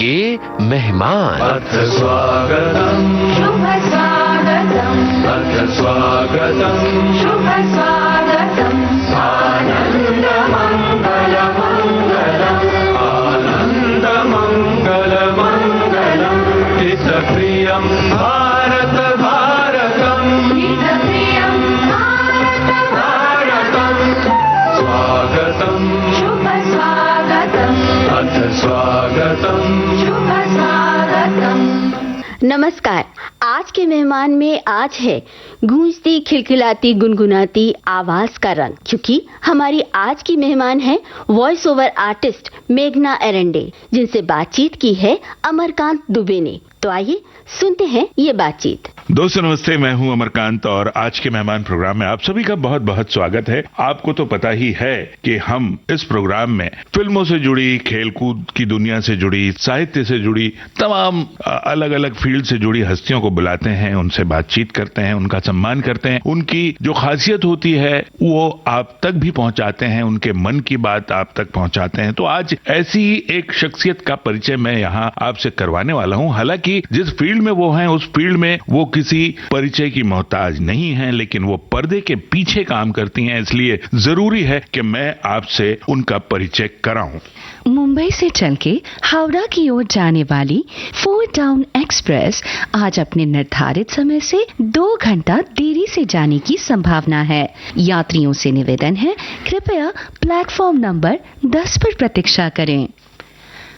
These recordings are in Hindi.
के मेहमान। अथ स्वागतम् शुभ स्वागतम् अथ स्वागतम् शुभ स्वागतम् आनन्द मङ्गल मङ्गलम् आनन्द मङ्गल मङ्गलम् हितप्रियं भारत भारतम् हितप्रियं भारत भारतम् स्वागतम् शुभ स्वागतम् अथ स्वागतम् शुभ स्वागतम्। नमस्कार। आज के मेहमान में आज है गूंजती खिलखिलाती गुनगुनाती आवाज का रंग, क्योंकि हमारी आज की मेहमान है वॉइस ओवर आर्टिस्ट मेघना एरंडे, जिनसे बातचीत की है अमरकांत दुबे ने। तो आइए सुनते हैं ये बातचीत। दोस्तों नमस्ते, मैं हूं अमरकांत और आज के मेहमान प्रोग्राम में आप सभी का बहुत बहुत स्वागत है। आपको तो पता ही है कि हम इस प्रोग्राम में फिल्मों से जुड़ी, खेलकूद की दुनिया से जुड़ी, साहित्य से जुड़ी, तमाम अलग अलग फील्ड से जुड़ी हस्तियों को बुलाते हैं, उनसे बातचीत करते हैं, उनका सम्मान करते हैं, उनकी जो खासियत होती है वो आप तक भी पहुंचाते हैं, उनके मन की बात आप तक पहुंचाते हैं। तो आज ऐसी एक शख्सियत का परिचय मैं यहाँ आपसे करवाने वाला हूँ। हालांकि जिस फील्ड में वो हैं उस फील्ड में वो किसी परिचय की मोहताज नहीं है, लेकिन वो पर्दे के पीछे काम करती हैं, इसलिए जरूरी है कि मैं आपसे उनका परिचय कराऊं। मुंबई से चल के हावड़ा की ओर जाने वाली 4 टाउन एक्सप्रेस आज अपने निर्धारित समय से 2 घंटा देरी से जाने की संभावना है। यात्रियों से निवेदन है, कृपया प्लेटफॉर्म नंबर 10 पर प्रतीक्षा करें।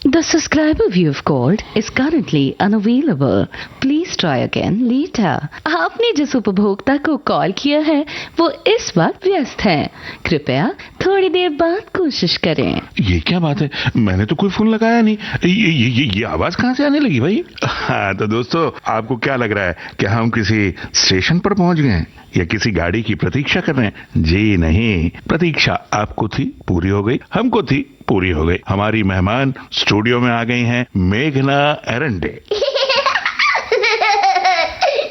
The subscriber you have called is currently unavailable. Please try again later. आपने जिस उपभोक्ता को कॉल किया है वो इस वक्त व्यस्त है, कृपया थोड़ी देर बाद कोशिश करें। ये क्या बात है, मैंने तो कोई फोन लगाया नहीं। ये आवाज कहाँ से आने लगी भाई? हाँ, तो दोस्तों आपको क्या लग रहा है कि हम किसी स्टेशन पर पहुंच गए हैं या किसी गाड़ी की प्रतीक्षा कर रहे हैं? जी नहीं, प्रतीक्षा आपको थी पूरी हो गई, हमको थी पूरी हो गई। हमारी मेहमान स्टूडियो में आ गई हैं मेघना एरंडे।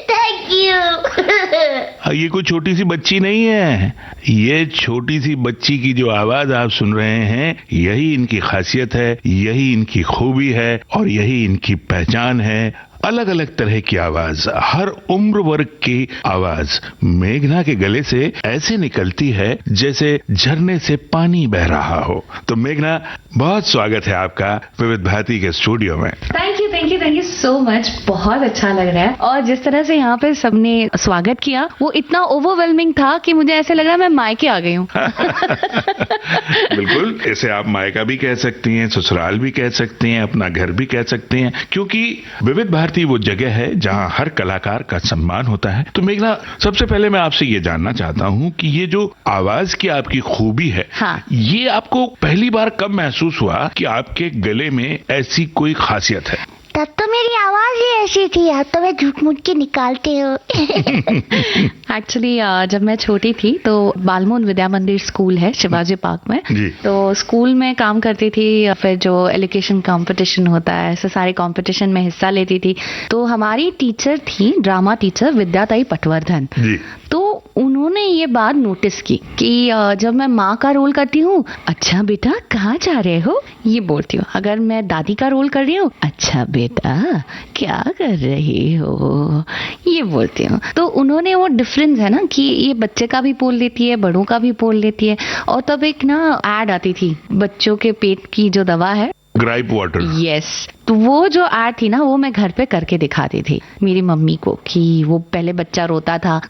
Thank you. ये कोई छोटी सी बच्ची नहीं है, ये छोटी सी बच्ची की जो आवाज आप सुन रहे हैं यही इनकी खासियत है, यही इनकी खूबी है और यही इनकी पहचान है। अलग अलग तरह की आवाज, हर उम्र वर्ग की आवाज मेघना के गले से ऐसे निकलती है जैसे झरने से पानी बह रहा हो। तो मेघना, बहुत स्वागत है आपका विविध भारती के स्टूडियो में। Thank you so much. बहुत अच्छा लग रहा है और जिस तरह से यहाँ पे सबने स्वागत किया वो इतना ओवरवेलमिंग था कि मुझे ऐसे लग रहा है मैं मायके आ गई हूँ। बिल्कुल, इसे आप मायका भी कह सकती हैं, ससुराल भी कह सकती हैं, अपना घर भी कह सकती हैं, क्योंकि विविध भारती वो जगह है जहां हर कलाकार का सम्मान होता है। तो मेघना, सबसे पहले मैं आपसे ये जानना चाहता हूं कि ये जो आवाज की आपकी खूबी है, हाँ। ये आपको पहली बार कब महसूस हुआ कि आपके गले में ऐसी कोई खासियत है? तब तो मेरी आवाज ही ऐसी थी, अब तो मैं झूठ मूठ के निकालते हो। एक्चुअली जब मैं छोटी थी तो बालमोहन विद्या मंदिर स्कूल है शिवाजी पार्क में जी। तो स्कूल में काम करती थी, फिर जो एलोकेशन कंपटीशन होता है ऐसे सारे कंपटीशन में हिस्सा लेती थी। तो हमारी टीचर थी ड्रामा टीचर विद्याताई पटवर्धन जी। तो उन्होंने ये बात नोटिस की कि जब मैं माँ का रोल करती हूँ, अच्छा बेटा कहाँ जा रहे हो, ये बोलती हूँ। अगर मैं दादी का रोल कर रही हूँ, अच्छा बेटा क्या कर रही हो, ये बोलती हूँ। तो उन्होंने वो डिफरेंस है ना कि ये बच्चे का भी बोल लेती है, बड़ों का भी बोल लेती है। और तब एक ना एड आती थी बच्चों के पेट की जो दवा है, ग्राइप वाटर। यस, तो वो जो एड थी ना वो मैं घर पे करके दिखाती थी मेरी मम्मी को कि वो पहले बच्चा रोता था,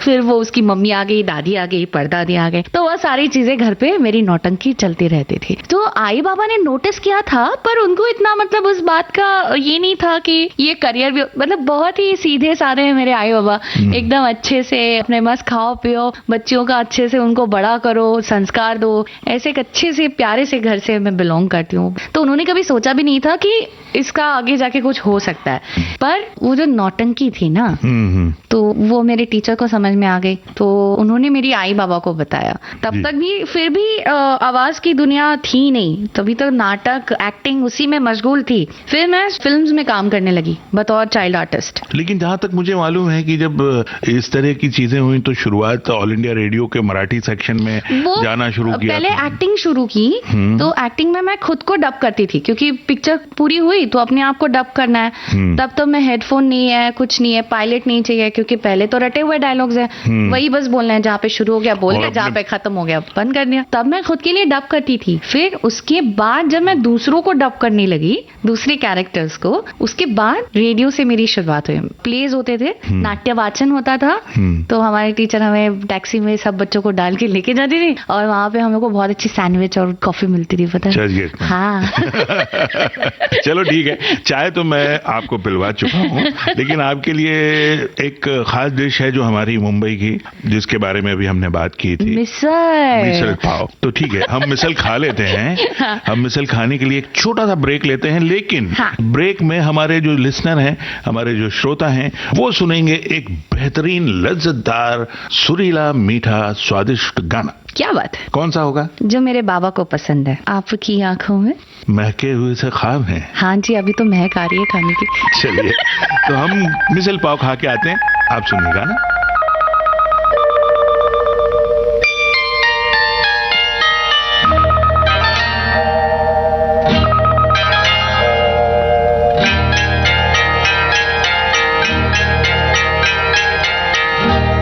फिर वो उसकी मम्मी आ गई, दादी आ गई, परदादी आ गई, तो वह सारी चीजें घर पे मेरी नौटंकी चलती रहती थी। तो आई बाबा ने नोटिस किया था, पर उनको इतना मतलब उस बात का ये नहीं था कि ये करियर भी, मतलब बहुत ही सीधे साधे हैं मेरे आई बाबा, एकदम अच्छे से अपने मस्त खाओ पियो, बच्चियों का अच्छे से उनको बड़ा करो, संस्कार दो, ऐसे एक अच्छे से प्यारे से घर से मैं बिलोंग करती हूँ। तो उन्होंने कभी सोचा भी नहीं था कि इसका आगे जाके कुछ हो सकता है। पर वो जो नौटंकी थी ना, तो वो मेरे टीचर को समझ में आ गई, तो उन्होंने मेरी आई बाबा को बताया। तब तक भी फिर भी आवाज की दुनिया थी नहीं, तभी तो नाटक एक्टिंग उसी में मशगूल थी। फिर मैं फिल्म्स में काम करने लगी बतौर चाइल्ड आर्टिस्ट। लेकिन जहां तक मुझे मालूम है कि जब इस तरह की चीजें हुई तो शुरुआत ऑल इंडिया रेडियो के मराठी सेक्शन में जाना शुरू किया। पहले एक्टिंग शुरू की, तो एक्टिंग में मैं खुद को डब करती थी, क्योंकि पिक्चर पूरी हुई तो अपने आप को डब करना है। तब तो मैं हेडफोन नहीं है, कुछ नहीं है, पायलट नहीं चाहिए, क्योंकि पहले तो रटे हुए डायलॉग्स हैं, वही बस बोलना है, जहाँ पे शुरू हो गया बोल दिया, जहाँ पे खत्म हो गया बंद कर दिया। तब मैं खुद के लिए डब करती थी। फिर उसके बाद जब मैं दूसरों को डब करने लगी, दूसरे कैरेक्टर्स को, उसके बाद रेडियो से मेरी शुरुआत हुई। प्लेज होते थे, नाट्य वाचन होता था, तो हमारे टीचर हमें टैक्सी में सब बच्चों को डाल के लेके जाती थी, और वहाँ पे हम लोग को बहुत अच्छी सैंडविच और कॉफी मिलती थी, पता है? हाँ। चलो ठीक है, चाय तो मैं आपको पिलवा चुका हूँ, लेकिन आपके लिए एक खास डिश है जो हमारी मुंबई की, जिसके बारे में अभी हमने बात की थी, मिसल पाव। तो ठीक है, हम मिसल खा लेते हैं। हम मिसल खाने के लिए एक छोटा सा ब्रेक लेते हैं, लेकिन ब्रेक में हमारे जो लिसनर हैं, हमारे जो श्रोता हैं, वो सुनेंगे एक बेहतरीन लज्जतदार सुरीला मीठा स्वादिष्ट गाना। क्या बात है? कौन सा होगा? जो मेरे बाबा को पसंद है, आपकी आंखों में महके हुए से ख्वाब हैं। हाँ जी, अभी तो महक आ रही है खाने की। चलिए, तो हम मिसल पाव खा के आते हैं, आप सुनिएगा ना।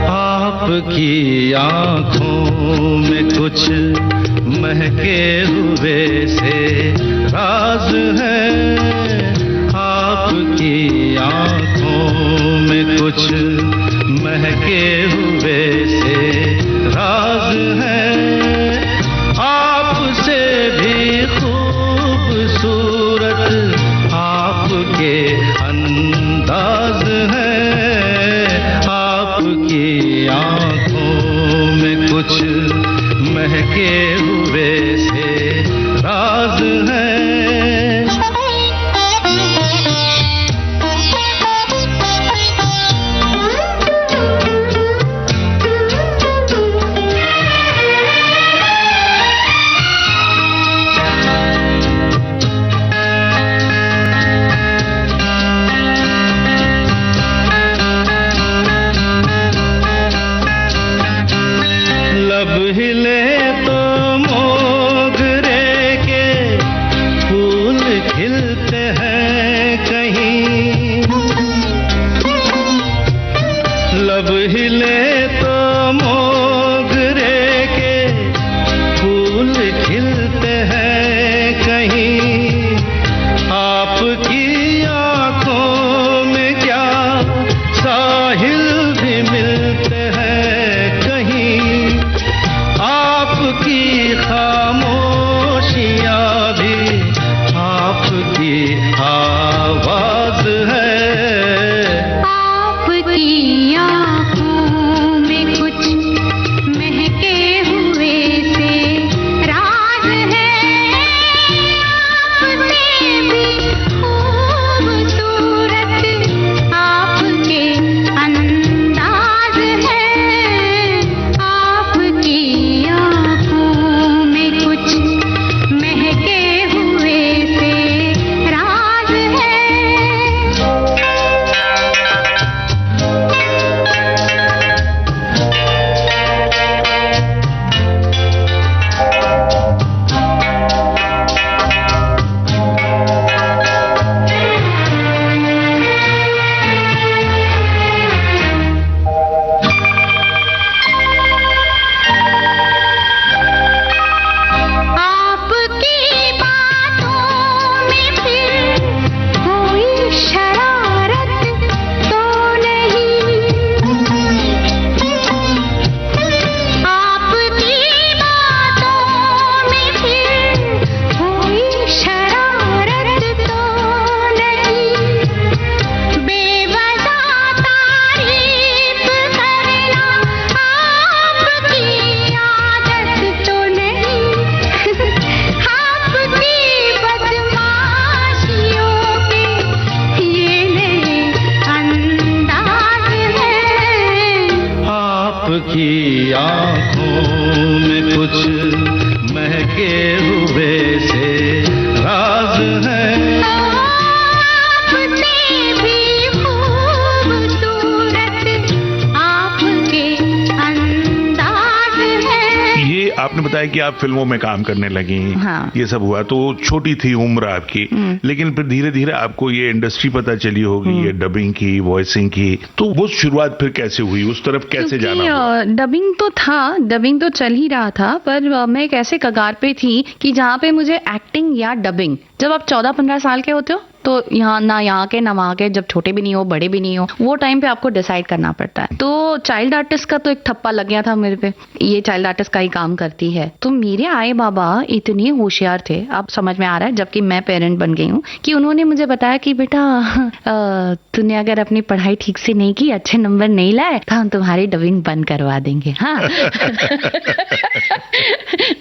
आपकी आंखों में कुछ महके हुए से राज है, आपकी आंखों में कुछ महके हुए से राज है, आपसे भी खूबसूरत आपके अंदाज है, आपकी आंखों में कुछ महके हुए से राज है। लब हिले तो मोगरे के फूल खिलते हैं कहीं, लब हिले तो मोगरे के फूल खिलते हैं कहीं, आपकी आंखों में क्या साहिल भी मिलते हैं कहीं, आपकी खामोशियाँ भी आपकी आवाज है, आपकी आंखों में कुछ महके हुए से राज है, आपसे भी खूबसूरत होता है कि आप फिल्मों में काम करने लगी, हाँ। ये सब हुआ, तो छोटी थी उम्र आपकी, लेकिन फिर धीरे धीरे आपको ये इंडस्ट्री पता चली होगी, ये डबिंग की, वॉइसिंग की, तो वो शुरुआत फिर कैसे हुई, उस तरफ कैसे जाना हुआ? डबिंग तो था, डबिंग तो चल ही रहा था, पर मैं एक ऐसे कगार पे थी कि जहाँ पे मुझे एक्टिंग या डबिंग, जब आप 14-15 साल के होते हो तो यहाँ के ना वहाँ के, जब छोटे भी नहीं हो बड़े भी नहीं हो, वो टाइम पे आपको डिसाइड करना पड़ता है। तो चाइल्ड आर्टिस्ट का तो एक ठप्पा लग गया था मेरे पे, ये चाइल्ड आर्टिस्ट का ही काम करती है। तो मेरे आए बाबा इतने होशियार थे, अब समझ में आ रहा है जबकि मैं पेरेंट बन गई हूँ, कि उन्होंने मुझे बताया कि बेटा तूने अगर अपनी पढ़ाई ठीक से नहीं की, अच्छे नंबर नहीं लाए, तो हम तुम्हारी डबिंग बंद करवा देंगे। हाँ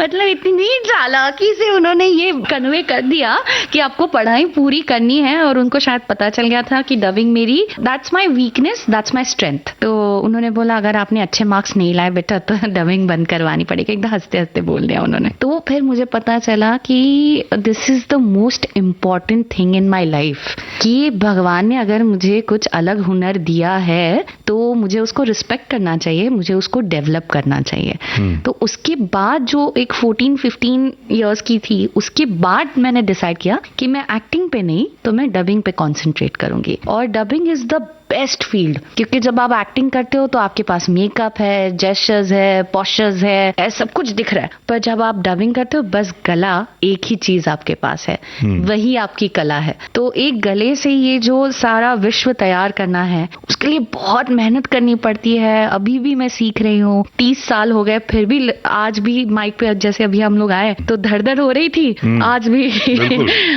मतलब इतनी चालाकी से उन्होंने ये कन्वे कर दिया कि आपको पढ़ाई पूरी करनी है, और उनको शायद पता चल गया था कि डबिंग मेरी that's my weakness, that's my strength. तो उन्होंने बोला अगर आपने अच्छे मार्क्स नहीं लाए बेटा तो डबिंग बंद करवानी पड़ेगी, एकदम हंसते हंसते बोल दिया उन्होंने। तो फिर मुझे पता चला कि this is the most important thing in my life, कि भगवान ने अगर मुझे कुछ अलग हुनर दिया है तो मुझे उसको रिस्पेक्ट करना चाहिए, मुझे उसको डेवलप करना चाहिए। तो उसके बाद जो एक 14-15 इयर्स की थी, उसके बाद मैंने डिसाइड किया कि मैं एक्टिंग पे नहीं तो मैं डबिंग पे कंसंट्रेट करूंगी। और dubbing is the best field, क्योंकि जब आप एक्टिंग करते हो तो आपके पास मेकअप है, जेस्चर्स है, पोस्चर्स है, सब कुछ दिख रहा है, पर जब आप डबिंग करते हो बस गला एक ही चीज आपके पास है, वही आपकी कला है। तो एक गले से ये जो सारा विश्व तैयार करना है, उसके लिए बहुत मेहनत करनी पड़ती है। अभी भी मैं सीख रही हूँ, 30 साल हो गए, फिर भी आज भी माइक पे जैसे अभी हम लोग आए तो धड़ हो रही थी, आज भी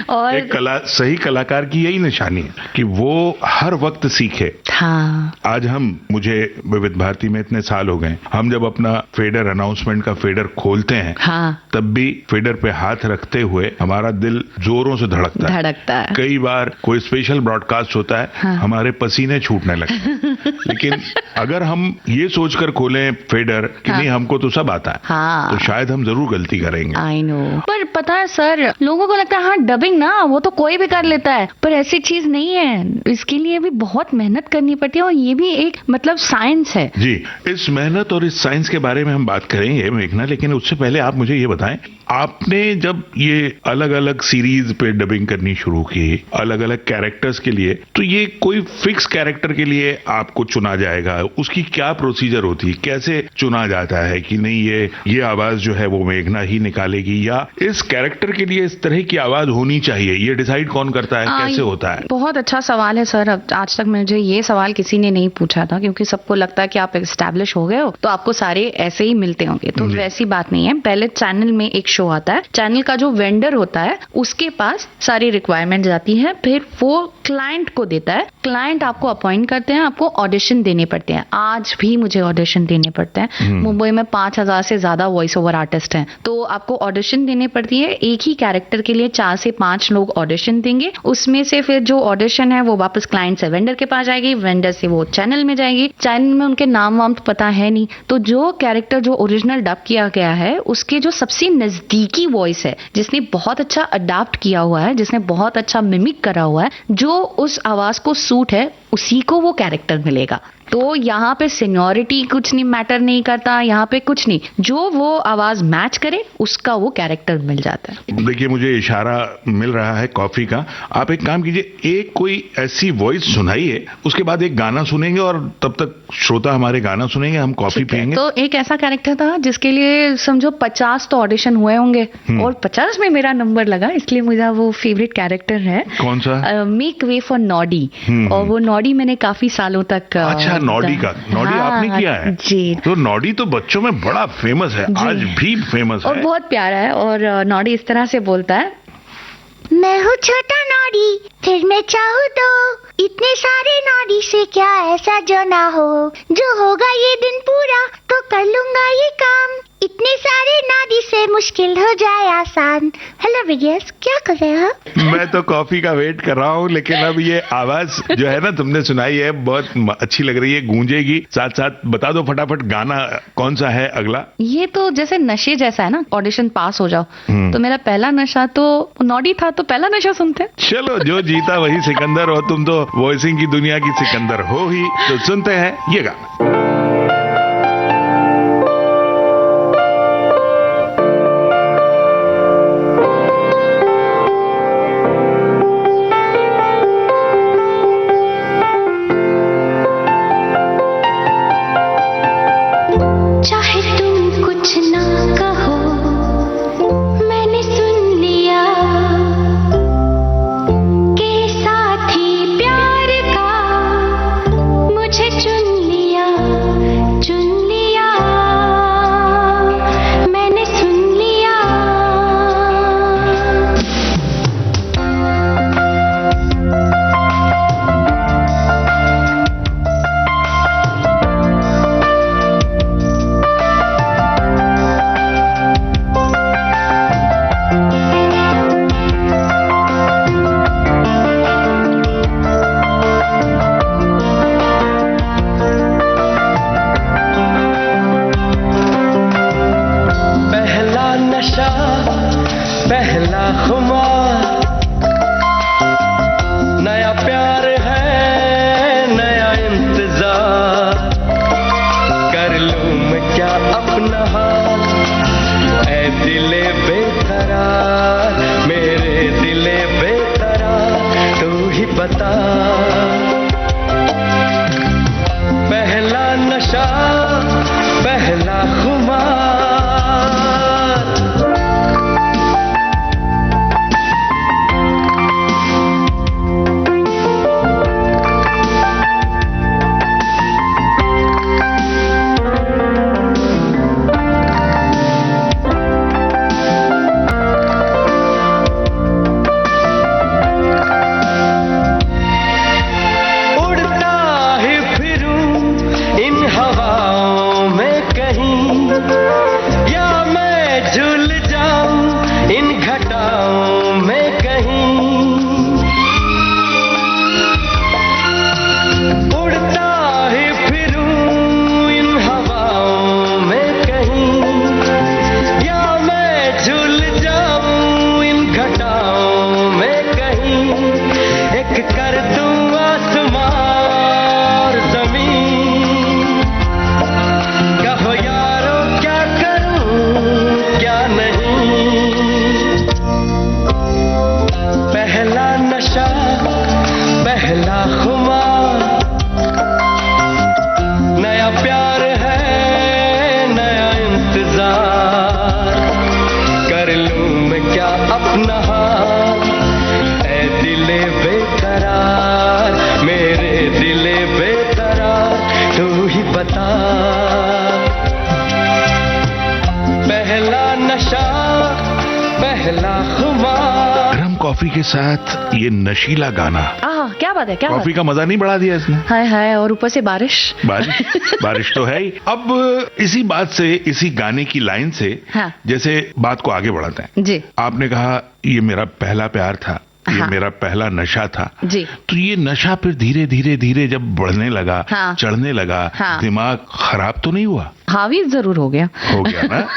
और एक सही कलाकार की यही निशानी है कि वो हर वक्त सीखे। हाँ। आज मुझे विविध भारती में इतने साल हो गए, हम जब अपना फेडर अनाउंसमेंट का फेडर खोलते हैं, हाँ। तब भी फेडर पे हाथ रखते हुए हमारा दिल जोरों से धड़कता है। कई बार कोई स्पेशल ब्रॉडकास्ट होता है, हाँ। हमारे पसीने छूटने लगते हैं। लेकिन अगर हम ये सोचकर खोलें फेडर कि नहीं हमको तो सब आता है, हाँ। तो शायद हम जरूर गलती करेंगे। I know. पर पता है सर, लोगों को लगता है हाँ डबिंग ना वो तो कोई भी कर लेता है, पर ऐसी चीज नहीं है, इसके लिए भी बहुत मेहनत करनी पड़ती है, और ये भी एक मतलब साइंस है। जी, इस मेहनत और इस साइंस के बारे में हम बात करेंगे मेघना, लेकिन उससे पहले आप मुझे ये बताएं, आपने जब ये अलग अलग सीरीज पे डबिंग करनी शुरू की, अलग अलग कैरेक्टर्स के लिए, तो ये कोई फिक्स कैरेक्टर के लिए आपको चुना जाएगा, उसकी क्या प्रोसीजर होती है, कैसे चुना जाता है कि नहीं ये आवाज जो है वो मेघना ही निकालेगी, या इस कैरेक्टर के लिए इस तरह की आवाज होनी चाहिए, ये डिसाइड कौन करता है, कैसे होता है? बहुत अच्छा सवाल है सर। आज तक मुझे ये सवाल किसी ने नहीं पूछा था, क्योंकि सबको लगता है कि आप एस्टैब्लिश हो गए हो तो आपको सारे ऐसे ही मिलते होंगे, तो वैसी बात नहीं है। पहले चैनल में एक शो आता है, चैनल का जो वेंडर होता है उसके पास सारी रिक्वायरमेंट जाती है, फिर वो क्लाइंट को देता है, क्लाइंट आपको अपॉइंट करते हैं, आपको ऑडिशन देने पड़ते हैं। आज भी मुझे ऑडिशन देने पड़ते हैं। मुंबई में 5000 से ज्यादा वॉइस ओवर आर्टिस्ट हैं, तो आपको ऑडिशन देने पड़ती है। एक ही कैरेक्टर के लिए 4 से 5 लोग ऑडिशन देंगे, उसमें से फिर जो ऑडिशन है वो वापस क्लाइंट से वेंडर के पास जाएगी, वेंडर से वो चैनल में जाएगी। चैनल में उनके नाम वाम तो पता है नहीं, तो जो कैरेक्टर जो ओरिजिनल डब किया गया है उसके जो सबसे नजदीकी वॉइस है, जिसने बहुत अच्छा अडाप्ट किया हुआ है, जिसने बहुत अच्छा मिमिक करा हुआ है, जो उस आवाज को सूट है, उसी को वो कैरेक्टर मिलेगा। तो यहाँ पे सीनियरिटी कुछ नहीं मैटर नहीं करता, यहाँ पे कुछ नहीं, जो वो आवाज मैच करे उसका वो कैरेक्टर मिल जाता है। देखिए मुझे इशारा मिल रहा है कॉफी का, आप एक काम कीजिए, एक कोई ऐसी वॉइस सुनाइए, उसके बाद एक गाना सुनेंगे और तब तक श्रोता हमारे गाना सुनेंगे, हम कॉफी पियेंगे। तो एक ऐसा कैरेक्टर था जिसके लिए समझो 50 तो ऑडिशन हुए होंगे और 50 में मेरा नंबर लगा, इसलिए मुझे वो फेवरेट कैरेक्टर है। कौन सा? Make way for Noddy. और वो नॉडी मैंने काफी सालों तक नॉडी आपने किया है जी। तो नॉडी तो बच्चों में बड़ा फेमस है, आज भी फेमस है और बहुत प्यारा है। और नॉडी इस तरह से बोलता है, मैं हूँ छोटा नॉडी, फिर मैं चाहूँ तो इतने सारे नॉडी से क्या ऐसा जो ना हो, जो होगा ये दिन पूरा तो कर लूंगा ये काम, इतने सारे नॉडी से मुश्किल हो जाए आसान। हेलो विगेस, क्या कर रहे हो? मैं तो कॉफी का वेट कर रहा हूँ, लेकिन अब ये आवाज जो है ना तुमने सुनाई है बहुत अच्छी लग रही है, गूंजेगी। साथ साथ बता दो फटाफट गाना कौन सा है अगला? ये तो जैसे नशे जैसा है ना, ऑडिशन पास हो जाओ, तो मेरा पहला नशा तो नॉडी था, तो पहला नशा सुनते। चलो, जो जीता वही सिकंदर, और तुम तो वॉइसिंग की दुनिया की सिकंदर हो ही, तो सुनते हैं ये गाना। पहला खुमार, नया प्यार है, नया इंतजार, कर लूं मैं क्या अपना हाल, ऐ दिले बेकरार, मेरे दिले बेकरार, तू ही बता। पहला नशा, पहला खुमार। गरम कॉफी के साथ ये नशीला गाना, क्या बात है, क्या कॉफी का मजा नहीं बढ़ा दिया इसने। हाय हाय, और ऊपर से बारिश। बारिश तो है ही। अब इसी बात से, इसी गाने की लाइन से हाँ। जैसे बात को आगे बढ़ाते हैं जी। आपने कहा ये मेरा पहला प्यार था, ये हाँ। मेरा पहला नशा था जी। तो ये नशा फिर धीरे धीरे धीरे जब बढ़ने लगा, हाँ। चढ़ने लगा, हाँ। दिमाग खराब तो नहीं हुआ? हावी जरूर हो गया ना।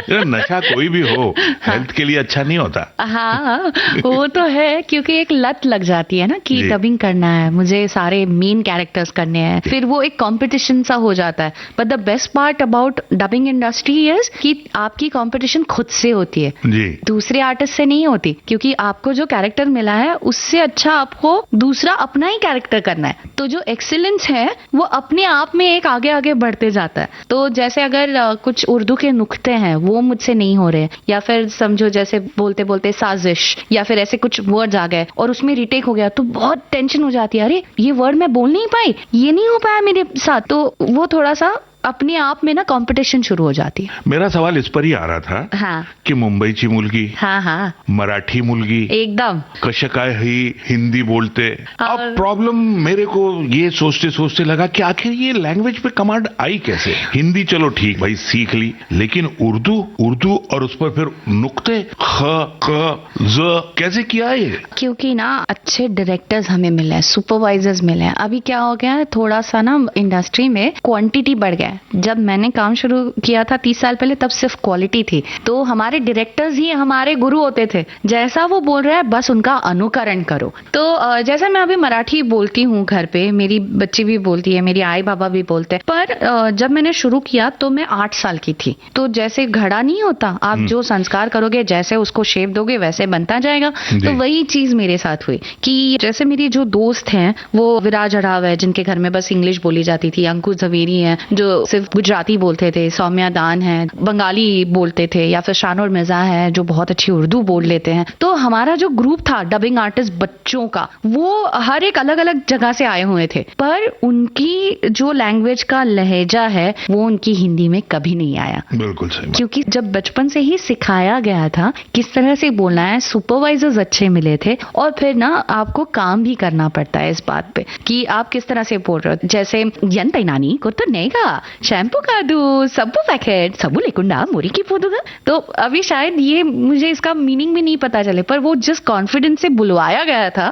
यार नशा कोई भी हो हेल्थ के लिए अच्छा नहीं होता। हाँ वो तो है, क्योंकि एक लत लग जाती है ना कि जी। डबिंग करना है, मुझे सारे मेन कैरेक्टर्स करने हैं, फिर वो एक कंपटीशन सा हो जाता है। But the best part about dubbing industry is कि आपकी कंपटीशन खुद से होती है, जी। दूसरे आर्टिस्ट से नहीं होती, क्योंकि आपको जो कैरेक्टर मिला है उससे अच्छा आपको दूसरा अपना ही कैरेक्टर करना है। तो जो एक्सीलेंस है वो अपने आप में एक आगे आगे बढ़ते जाता है। तो जैसे अगर कुछ उर्दू के नुक्ते हैं वो मुझसे नहीं हो रहे, या फिर समझो जैसे बोलते बोलते साजिश या फिर ऐसे कुछ वर्ड्स आ गए और उसमें रिटेक हो गया तो बहुत टेंशन हो जाती है, अरे ये वर्ड मैं बोल नहीं पाई, ये नहीं हो पाया मेरे साथ। तो वो थोड़ा सा अपने आप में ना कंपटीशन शुरू हो जाती है। मेरा सवाल इस पर ही आ रहा था हाँ कि मुंबईची मुलगी, हाँ हाँ मराठी मुलगी, एकदम कशा काय ही हिंदी बोलते। अब और- प्रॉब्लम मेरे को ये सोचते सोचते लगा कि आखिर ये लैंग्वेज पे कमांड आई कैसे? हिंदी चलो ठीक भाई सीख ली, लेकिन उर्दू और उस पर फिर नुक्ते ख क ज कैसे किया ये? क्योंकि ना अच्छे डायरेक्टर्स हमें मिले हैं, सुपरवाइजर्स मिले हैं। अभी क्या हो गया है, थोड़ा सा ना इंडस्ट्री में क्वांटिटी बढ़ गया है। जब मैंने काम शुरू किया था 30 साल पहले, तब सिर्फ क्वालिटी थी। तो हमारे डायरेक्टर्स ही हमारे गुरु होते थे, जैसा वो बोल रहा है बस उनका अनुकरण करो। तो जैसे मैं अभी मराठी बोलती हूँ घर पे, मेरी बच्ची भी बोलती है, मेरी आई बाबा भी बोलते हैं, पर जब मैंने शुरू किया तो मैं 8 साल की थी। तो जैसे घड़ा नहीं होता, आप जो संस्कार करोगे, जैसे उसको शेप दोगे वैसे बनता जाएगा। तो वही चीज मेरे साथ हुई कि जैसे मेरी जो दोस्त हैं वो विराज अड़ाव है जिनके घर में बस इंग्लिश बोली जाती थी, अंकुश झवेरी है जो सिर्फ गुजराती बोलते थे, सौम्या दान है बंगाली बोलते थे, या फिर शानोर मिर्जा है जो बहुत अच्छी उर्दू बोल लेते हैं। तो हमारा जो ग्रुप था डबिंग आर्टिस्ट बच्चों का, वो हर एक अलग अलग जगह से आए हुए थे, पर उनकी जो लैंग्वेज का लहजा है वो उनकी हिंदी में कभी नहीं आया। बिल्कुल सही बात। क्योंकि जब बचपन से ही सिखाया गया था किस तरह से बोलना है, सुपरवाइजर्स अच्छे मिले थे, और फिर ना आपको काम भी करना पड़ता है इस बात पे कि आप किस तरह से बोल रहे हो। जैसे यंत नानी को तो नेगा शैम्पू का दू सबू पैकेट सबू लेकुंडा मोरी की पोदूगा। तो अभी शायद ये मुझे इसका मीनिंग भी नहीं पता चले, पर वो जिस कॉन्फिडेंस से बुलवाया गया था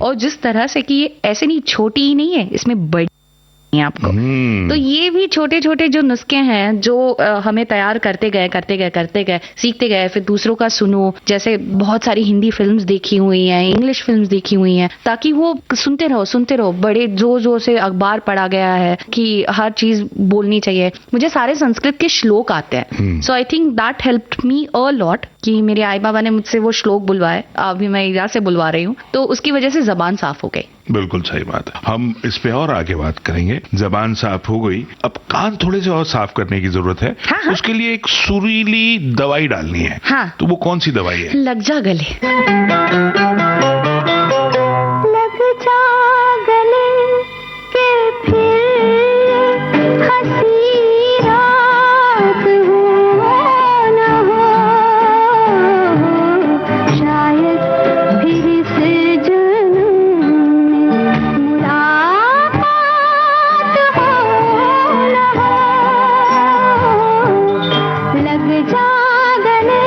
और जिस तरह से कि ये ऐसे नहीं, छोटी ही नहीं है, इसमें बड़ी है आपको। तो ये भी छोटे छोटे जो नुस्खे हैं जो हमें तैयार करते गए, सीखते गए, फिर दूसरों का सुनो। जैसे बहुत सारी हिंदी फिल्म्स देखी हुई हैं, इंग्लिश फिल्म्स देखी हुई हैं, ताकि वो सुनते रहो। बड़े जोर जोर से अखबार पढ़ा गया है कि हर चीज बोलनी चाहिए। मुझे सारे संस्कृत के श्लोक आते हैं, so I think that helped me a lot कि मेरे आई बाबा ने मुझसे वो श्लोक बुलवाए, अभी मैं यहाँ से बुलवा रही हूँ, तो उसकी वजह से जबान साफ हो गई। बिल्कुल सही बात है। हम इस पे और आगे बात करेंगे। जबान साफ हो गई, अब कान थोड़े से और साफ करने की जरूरत है। हाँ। उसके लिए एक सुरीली दवाई डालनी है। हाँ। तो वो कौन सी दवाई है? लग जा गले। लग जा गले के फिर हंसी रात हो न हो, शायद फिर से जन्म में मुलाकात हो न हो। लग जा गले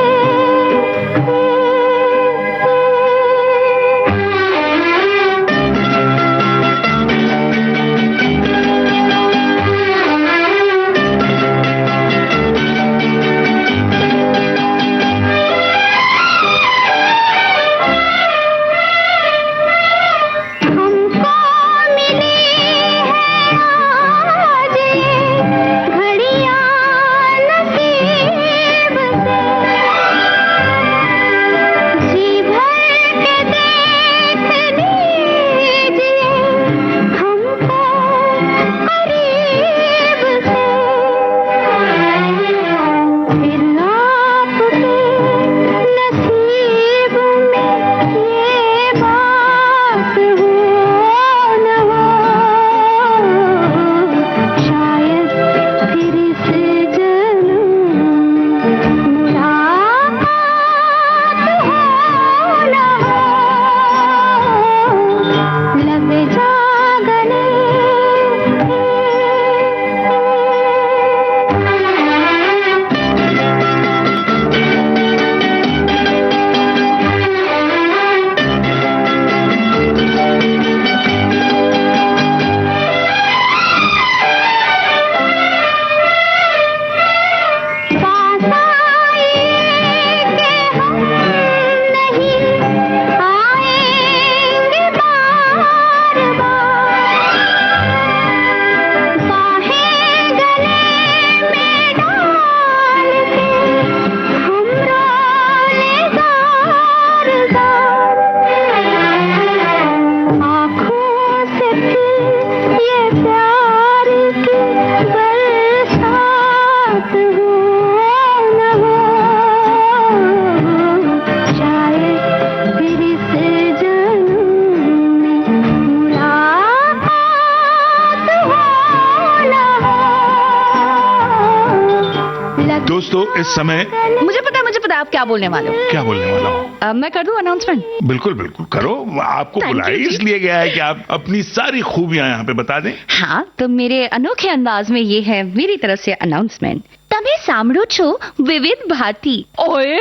दोस्तों इस समय मुझे पता है आप क्या बोलने वाले हो। क्या बोलने वाला हूँ? मैं कर दूं अनाउंसमेंट? बिल्कुल बिल्कुल करो। आपको Thank you बुलाया जी। इसलिए गया है कि आप अपनी सारी खूबियां यहाँ पे बता दें। हाँ, तो मेरे अनोखे अंदाज में ये है मेरी तरफ से अनाउंसमेंट। તમે સાંભળો છો વિવિધ ભારતી। ઓએ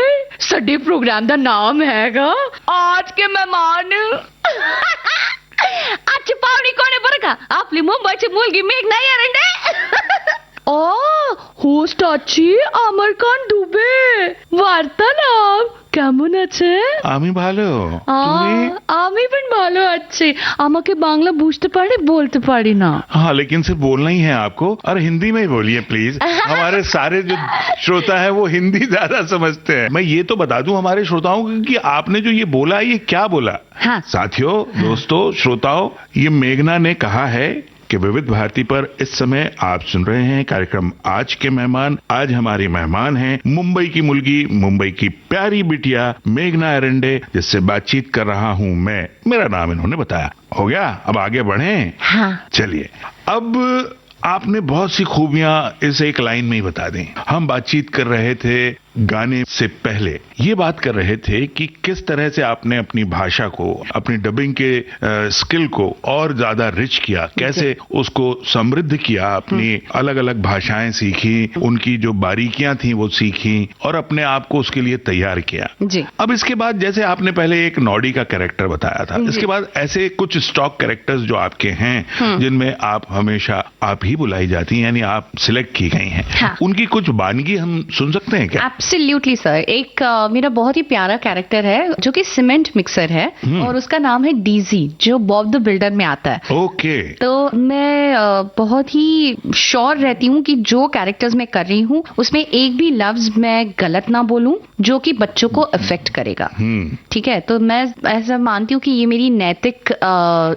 સડે પ્રોગ્રામ ਦਾ નામ ਹੈਗਾ आज के मेहमान। आजची पाहुणी कोण आहे बरं का? आपली मुंबईची मुलगी मेघना एरंडे। होस्ट आजची अमरकांत दुबे। वार्तालाप কেমন আছে? আমি ভালো। তুমি? আমি पण ভালো আছি। আমাকে বাংলা বুঝতে পারে বলতে পারি না। हाँ लेकिन सिर्फ बोलना ही है आपको, और हिंदी में ही बोलिए प्लीज। हमारे सारे जो श्रोता है वो हिंदी ज्यादा समझते हैं। मैं ये तो बता दूं हमारे श्रोताओं को कि आपने जो ये बोला ये क्या बोला। हाँ। साथियों, दोस्तों, श्रोताओं, ये मेघना ने कहा है कि विविध भारती पर इस समय आप सुन रहे हैं कार्यक्रम आज के मेहमान। आज हमारी मेहमान हैं मुंबई की मुलगी, मुंबई की प्यारी बिटिया मेघना एरंडे, जिससे बातचीत कर रहा हूं मैं। मेरा नाम इन्होंने बताया। हो गया, अब आगे बढ़ें। हाँ। चलिए, अब आपने बहुत सी खूबियां इस एक लाइन में ही बता दी। हम बातचीत कर रहे थे गाने से पहले ये बात कर रहे थे कि किस तरह से आपने अपनी भाषा को, अपनी डबिंग के स्किल को और ज्यादा रिच किया, कैसे उसको समृद्ध किया, अपनी अलग अलग भाषाएं सीखी, उनकी जो बारीकियां थी वो सीखी और अपने आप को उसके लिए तैयार किया। जी। अब इसके बाद जैसे आपने पहले एक नॉडी का कैरेक्टर बताया था, इसके बाद ऐसे कुछ स्टॉक कैरेक्टर्स जो आपके हैं जिनमें आप हमेशा आप ही बुलाई जाती हैं, यानी आप सिलेक्ट की गई हैं, हाँ। उनकी कुछ वानगी हम सुन सकते हैं क्या? Absolutely sir. एक मेरा बहुत ही प्यारा कैरेक्टर है जो कि सीमेंट मिक्सर है और उसका नाम है डीजी, जो बॉब द बिल्डर में आता है। ओके। तो मैं बहुत ही श्योर रहती हूँ कि जो कैरेक्टर्स मैं कर रही हूँ उसमें एक भी लफ्ज मैं गलत ना बोलूं जो कि बच्चों को अफेक्ट करेगा। ठीक है, तो मैं ऐसा मानती हूँ कि ये मेरी नैतिक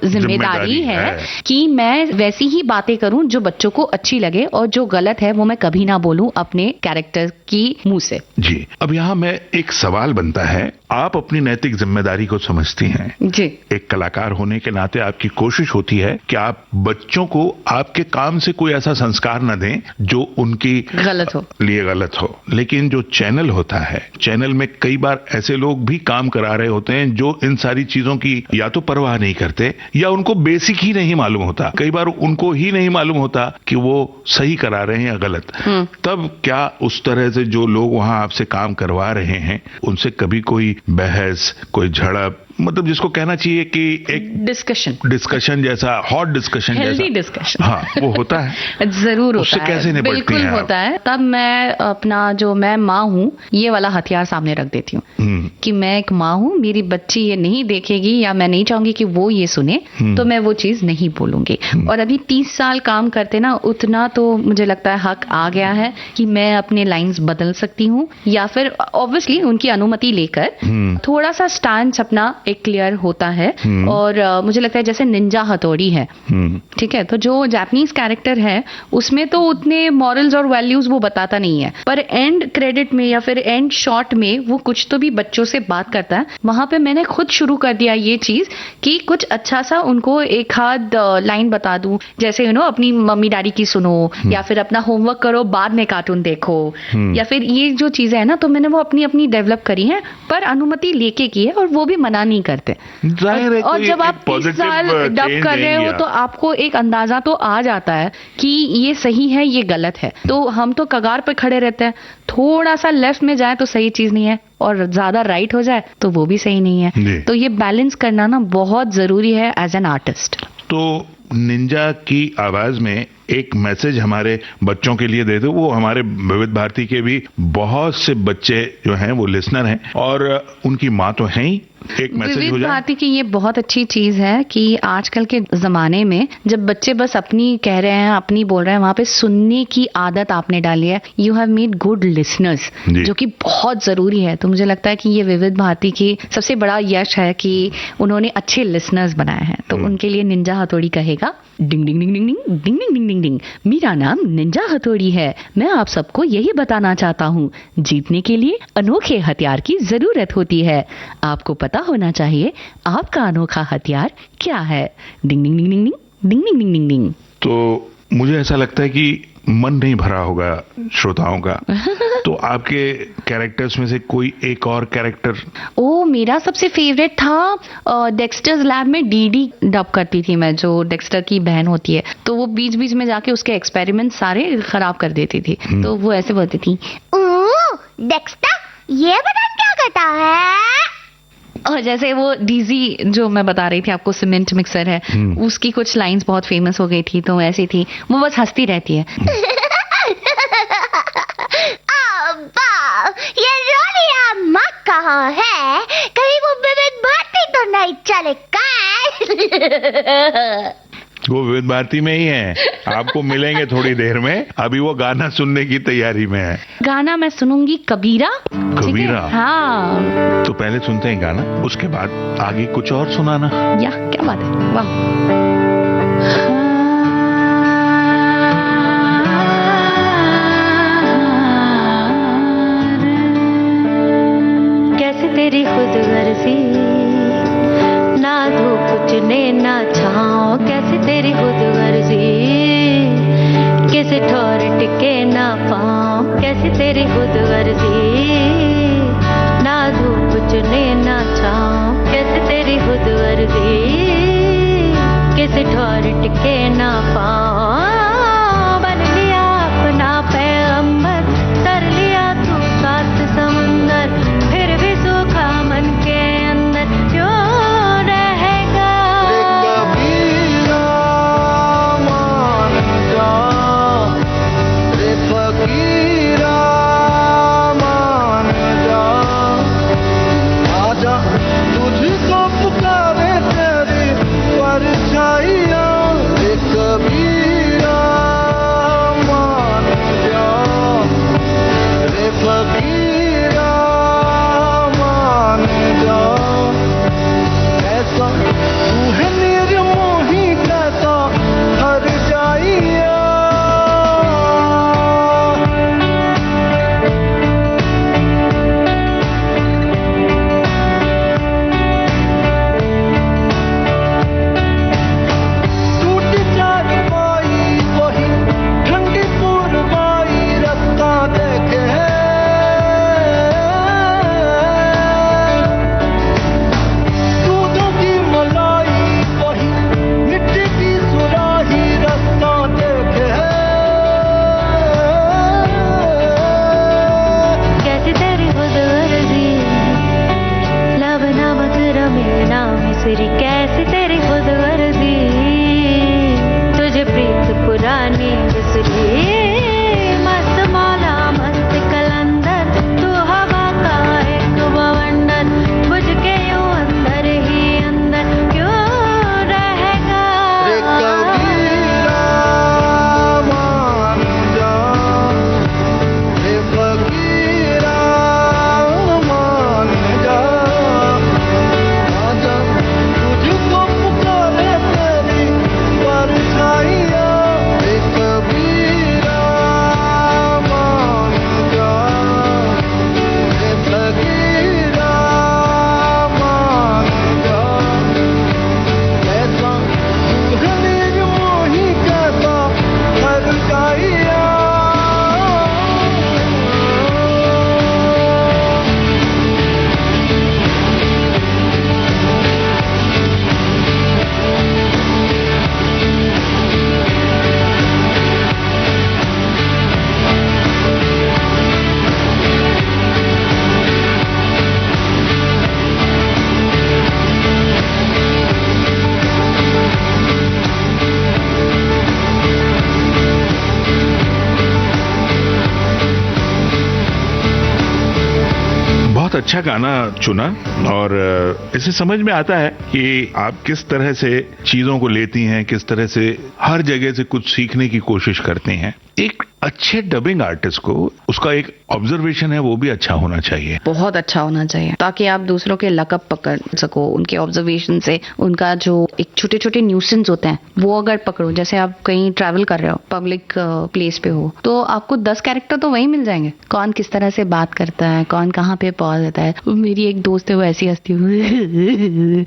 जिम्मेदारी है कि मैं वैसी ही बातें करूं जो बच्चों को अच्छी लगे और जो गलत है वो मैं कभी ना बोलूं अपने कैरेक्टर की मुंह से। जी। अब यहाँ में एक सवाल बनता है, आप अपनी नैतिक जिम्मेदारी को समझती हैं। जी। एक कलाकार होने के नाते आपकी कोशिश होती है कि आप बच्चों को आपके काम से कोई ऐसा संस्कार न दें जो उनकी गलत हो, लिए गलत हो। लेकिन जो चैनल होता है, चैनल में कई बार ऐसे लोग भी काम करा रहे होते हैं जो इन सारी चीजों की या तो परवाह नहीं करते या उनको बेसिक ही नहीं मालूम होता। कई बार उनको ही नहीं मालूम होता कि वो सही करा रहे हैं या गलत। तब क्या उस तरह से जो लोग वहां आपसे काम करवा रहे हैं उनसे कभी कोई बहस, कोई झड़प, मतलब जिसको कहना चाहिए कि एक डिस्कशन जैसा, हॉट डिस्कशन जैसा, हेल्दी डिस्कशन, हाँ, वो होता है? जरूर उससे होता है, कैसे निपटती बिल्कुल हैं आप? होता है। तब मैं अपना जो मैं माँ हूँ ये वाला हथियार सामने रख देती हूँ कि मैं एक माँ हूँ, मेरी बच्ची ये नहीं देखेगी या मैं नहीं चाहूंगी कि वो ये सुने, तो मैं वो चीज नहीं बोलूंगी। और अभी 30 साल काम करते ना, उतना तो मुझे लगता है हक आ गया है कि मैं अपने लाइंस बदल सकती हूँ या फिर ऑब्वियसली उनकी अनुमति लेकर थोड़ा सा स्टैंड अपना एक क्लियर होता है। और मुझे लगता है जैसे निंजा हथौड़ी है, ठीक है, तो जो जापानीज कैरेक्टर है उसमें तो उतने मॉरल्स और वैल्यूज वो बताता नहीं है, पर एंड क्रेडिट में या फिर एंड शॉट में वो कुछ तो भी बच्चों से बात करता है। वहां पे मैंने खुद शुरू कर दिया ये चीज कि कुछ अच्छा सा उनको एक हाथ लाइन बता दूं, जैसे अपनी मम्मी डैडी की सुनो या फिर अपना होमवर्क करो बाद में कार्टून देखो, या फिर ये जो चीजें है ना, तो मैंने वो अपनी अपनी डेवलप करी है, पर अनुमति लेके की है और वो भी मना नहीं करते। और जब आप 30 साल डब कर रहे हो तो आपको एक अंदाजा तो आ जाता है कि ये सही है, ये गलत है। तो हम तो कगार पे खड़े रहते हैं, थोड़ा सा लेफ्ट में जाए तो सही चीज नहीं है और ज्यादा राइट हो जाए तो वो भी सही नहीं है। तो ये बैलेंस करना ना बहुत जरूरी है एज एन आर्टिस्ट। तो निंजा की आवाज में एक मैसेज हमारे बच्चों के लिए दे दो। वो हमारे विविध भारती के भी बहुत से बच्चे जो हैं वो लिसनर हैं और उनकी माँ तो है ही। एक मैसेज हो विविध जाए। भारती की ये बहुत अच्छी चीज है कि आजकल के जमाने में जब बच्चे बस अपनी कह रहे हैं, अपनी बोल रहे हैं, वहां पे सुनने की आदत आपने डाली है। You have made good listeners, जो कि बहुत जरूरी है। तो मुझे लगता है कि ये विविध भारती की सबसे बड़ा यश है कि उन्होंने अच्छे लिसनर्स बनाए हैं। तो उनके लिए निंजा हथौड़ी कहेगा, डिंग डिंग डिंग डिंग डिंग डिंग डिंग डिंग डिंग डिंग, मेरा नाम निंजा हथौड़ी है। मैं आप सबको यही बताना चाहता हूँ, जीतने के लिए अनोखे हथियार की जरूरत होती है। आपको पता होना चाहिए आपका अनोखा हथियार क्या है। डिंग डिंग डिंग डिंग डिंग डिंग डिंग डिंग डिंग। तो मुझे ऐसा लगता है कि मन नहीं भरा होगा श्रोताओं का। तो आपके कैरेक्टर्स में से कोई एक और कैरेक्टर? मेरा सबसे फेवरेट था डेक्स्टर्स लैब में डीडी डब करती थी मैं, जो डेक्स्टर की बहन होती है। तो वो बीच बीच में जाके उसके एक्सपेरिमेंट सारे खराब कर देती थी। तो वो ऐसे बोलती थी, डेक्स्टर ये बटन क्या करता है? और जैसे वो डीजी जो मैं बता रही थी आपको, सीमेंट मिक्सर है, उसकी कुछ लाइंस बहुत फेमस हो गई थी, तो ऐसी थी। वो बस हंसती रहती है। अब्बा, ये रोलिया माँ कहाँ है? कहीं वो विविध भारती तो नहीं चले वो विविध भारती में ही है। आपको मिलेंगे थोड़ी देर में। अभी वो गाना सुनने की तैयारी में है। गाना मैं सुनूंगी कबीरा। कबीरा? हाँ। तो पहले सुनते हैं गाना, उसके बाद आगे कुछ और सुनाना। या क्या बात है, वाह। तेरी खुद गर्जी, ना धूप चुने ना छाँव, कैसे तेरी खुद गर्जी, किसी ठोर टिके ना पाऊं, कैसी तेरी खुद गर्जी, ना धूप चुने ना छाऊं, कैसी तेरी खुद गर्जी, किसी ठोर टिके ना पाऊं। बन लिया अपना पैगंबर, तर लिया तू सात समुंदर, फिर भी सूखा मन के अंदर क्यों रहेगा। कबीरा मान जा, रे फकीरा मान जा, आजा तुझको पुकारे तेरी परछाइयाँ, रे कबीरा मान जा, रे फकीरा मान जा। ऐसा तू है निर्मोही कैसा हर जाइया। टूटी चारपाई वही ठंडी पुरवाई, रास्ता देखे दूधों की मलाई वही मिट्टी की सुराही, रास्ता देखे कैसी तेरी खुद गर्जी, लब नमक रमीना मिसरी, कैसी तेरी खुद गर्जी, तुझे प्रीत पुरानी बिसरी, मस्त मौला मस्त कलंदर, तू हवा का एक बवंडर, बुझ के यूं अंदर ही अंदर क्यों रहेगा। रे कबीरा मान जा, रे फकीरा मान जा, आजा तुझको पुकारे तेरी परछाइयाँ, रे कबीरा मान जा, रे फकीरा मान जा। ऐसा तू है निर्मोही कैसा हर जाइया। बहुत अच्छा गाना चुना और इससे समझ में आता है कि आप किस तरह से चीजों को लेती हैं, किस तरह से हर जगह से कुछ सीखने की कोशिश करती हैं। एक अच्छे डबिंग आर्टिस्ट को उसका एक ऑब्जर्वेशन है वो भी अच्छा होना चाहिए। बहुत अच्छा होना चाहिए ताकि आप दूसरों के लकब पकड़ सको, उनके ऑब्जर्वेशन से उनका जो एक छोटे छोटे न्यूसेंस होते हैं वो अगर पकड़ो। जैसे आप कहीं ट्रैवल कर रहे हो, पब्लिक प्लेस पे हो, तो आपको 10 कैरेक्टर तो वही मिल जाएंगे। कौन किस तरह से बात करता है, कौन कहाँ पे पॉज देता है। मेरी एक दोस्त है वो ऐसी हंसती हुई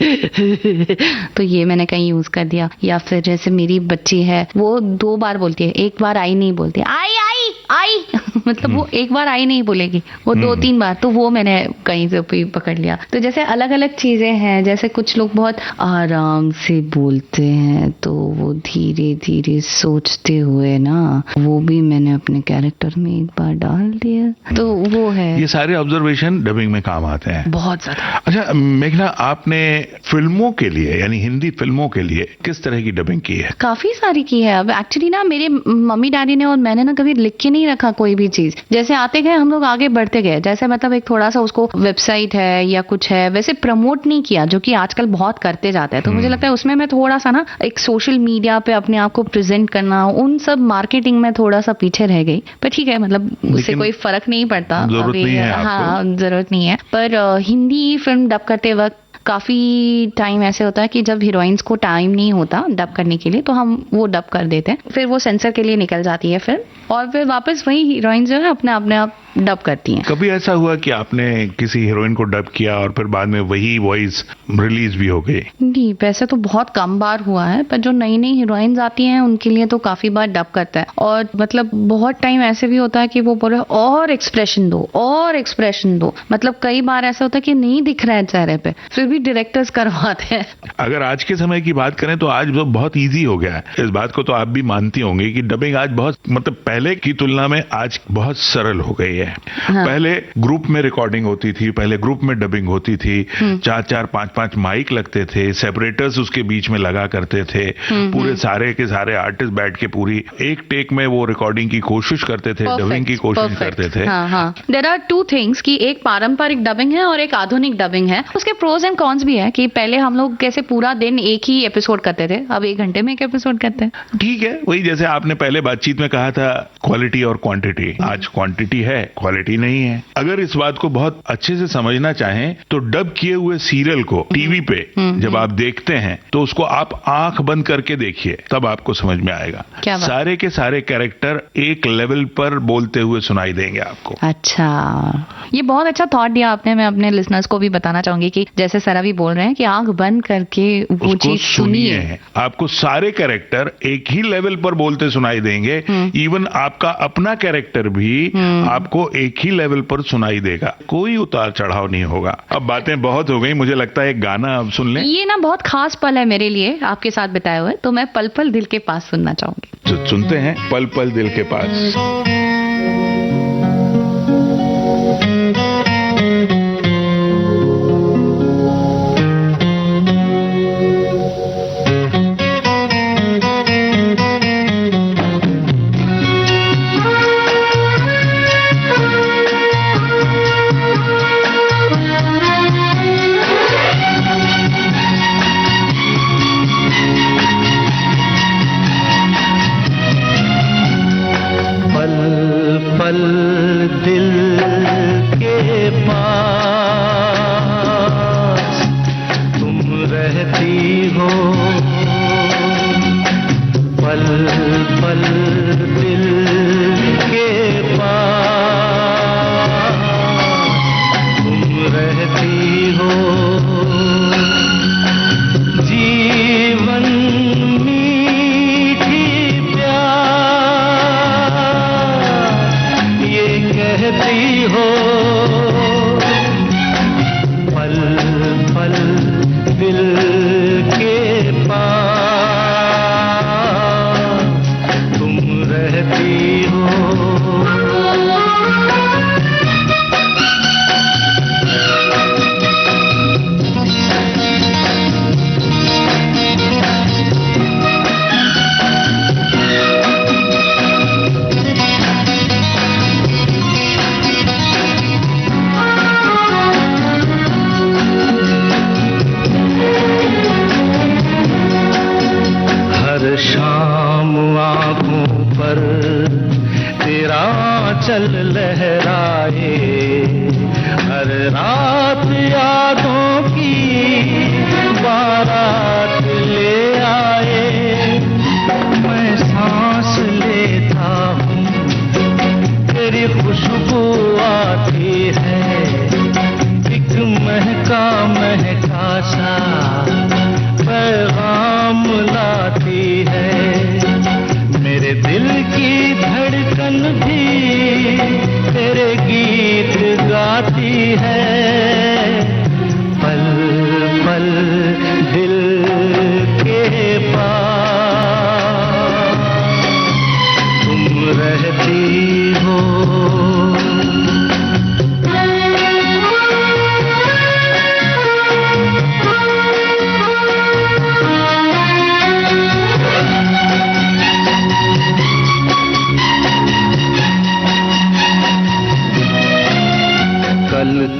तो ये मैंने कहीं यूज कर दिया। या फिर जैसे मेरी बच्ची है वो 2 बार बोलती है, एक बार आई नहीं बोलती, आई आई आई मतलब वो एक बार आई नहीं बोलेगी, वो 2-3 बार, तो वो मैंने कहीं से भी पकड़ लिया। तो जैसे अलग अलग चीजें हैं, जैसे कुछ लोग बहुत आराम से बोलते हैं तो वो धीरे धीरे सोचते हुए ना, वो भी मैंने अपने कैरेक्टर में एक बार डाल दिया। तो वो है, ये सारे ऑब्जर्वेशन डबिंग में काम आते हैं बहुत ज्यादा। अच्छा मेघना, आपने फिल्मों के लिए यानी हिंदी फिल्मों के लिए किस तरह की डबिंग की है? काफी सारी की है। अब एक्चुअली ना मेरे मम्मी डैडी ने और मैंने ना कभी लिख के नहीं रखा कोई भी चीज। जैसे आते गए हम लोग आगे बढ़ते गए। जैसे मतलब एक थोड़ा सा उसको वेबसाइट है या कुछ है वैसे प्रमोट नहीं किया, जो कि आजकल बहुत करते जाते हैं। तो मुझे लगता है उसमें मैं थोड़ा सा ना एक सोशल मीडिया पे अपने आप को प्रेजेंट करना, उन सब मार्केटिंग में थोड़ा सा पीछे रह गई। पर ठीक है, मतलब उससे कोई फर्क नहीं पड़ता। जरूरत नहीं है आपको। हाँ, जरूरत नहीं है। पर हिंदी फिल्म डब करते वक्त काफी टाइम ऐसे होता है कि जब हीरोइंस को टाइम नहीं होता डब करने के लिए तो हम वो डब कर देते हैं, फिर वो सेंसर के लिए निकल जाती है फिल्म, और फिर वापस वही हीरोइन जो है अपने आप डब करती हैं। कभी ऐसा हुआ कि आपने किसी हीरोइन को डब किया और फिर बाद में वही वॉइस रिलीज भी हो गई? नहीं, वैसे तो बहुत कम बार हुआ है, पर जो नई नई हीरोइंस आती हैं उनके लिए तो काफी बार डब करता है। और मतलब बहुत टाइम ऐसे भी होता है कि वो बोले और एक्सप्रेशन दो, और एक्सप्रेशन दो। मतलब कई बार ऐसा होता है कि नहीं दिख रहा है चेहरे पे, फिर भी डायरेक्टर्स करवाते हैं। अगर आज के समय की बात करें तो आज बहुत इजी हो गया है। इस बात को तो आप भी मानती होंगी कि डबिंग आज बहुत, मतलब पहले की तुलना में आज बहुत सरल हो गई है। हाँ। पहले ग्रुप में रिकॉर्डिंग होती थी, पहले ग्रुप में डबिंग होती थी, 4-4, 5-5 माइक लगते थे, सेपरेटर्स उसके बीच में लगा करते थे, पूरे सारे के सारे आर्टिस्ट बैठ के पूरी एक टेक में वो रिकॉर्डिंग की कोशिश करते थे, डबिंग की कोशिश करते थे। हाँ। देयर आर टू थिंग्स कि एक पारंपरिक डबिंग है और एक आधुनिक डबिंग है। उसके प्रोज एंड कॉन्स भी है कि पहले हम लोग कैसे पूरा दिन एक ही एपिसोड करते थे, अब 1 घंटे में एक एपिसोड करते हैं। ठीक है, वही जैसे आपने पहले बातचीत में कहा था क्वालिटी और क्वांटिटी। आज क्वांटिटी है, क्वालिटी नहीं है। अगर इस बात को बहुत अच्छे से समझना चाहें तो डब किए हुए सीरियल को टीवी पे जब आप देखते हैं तो उसको आप आंख बंद करके देखिए, तब आपको समझ में आएगा। क्या बात? सारे के सारे कैरेक्टर एक लेवल पर बोलते हुए सुनाई देंगे आपको। अच्छा, ये बहुत अच्छा थॉट दिया आपने। मैं अपने लिसनर्स को भी बताना चाहूंगी कि जैसे सरा भी बोल रहे हैं कि आंख बंद करके वो चीज सुनिए। आपको सारे कैरेक्टर एक ही लेवल पर बोलते सुनाई देंगे। इवन आपका अपना कैरेक्टर भी आपको एक ही लेवल पर सुनाई देगा, कोई उतार चढ़ाव नहीं होगा। अब बातें बहुत हो गई, मुझे लगता है एक गाना अब सुन लें। ये ना बहुत खास पल है मेरे लिए आपके साथ बिताए हुए, तो मैं पल पल दिल के पास सुनना चाहूंगी। तो सुनते हैं पल पल दिल के पास।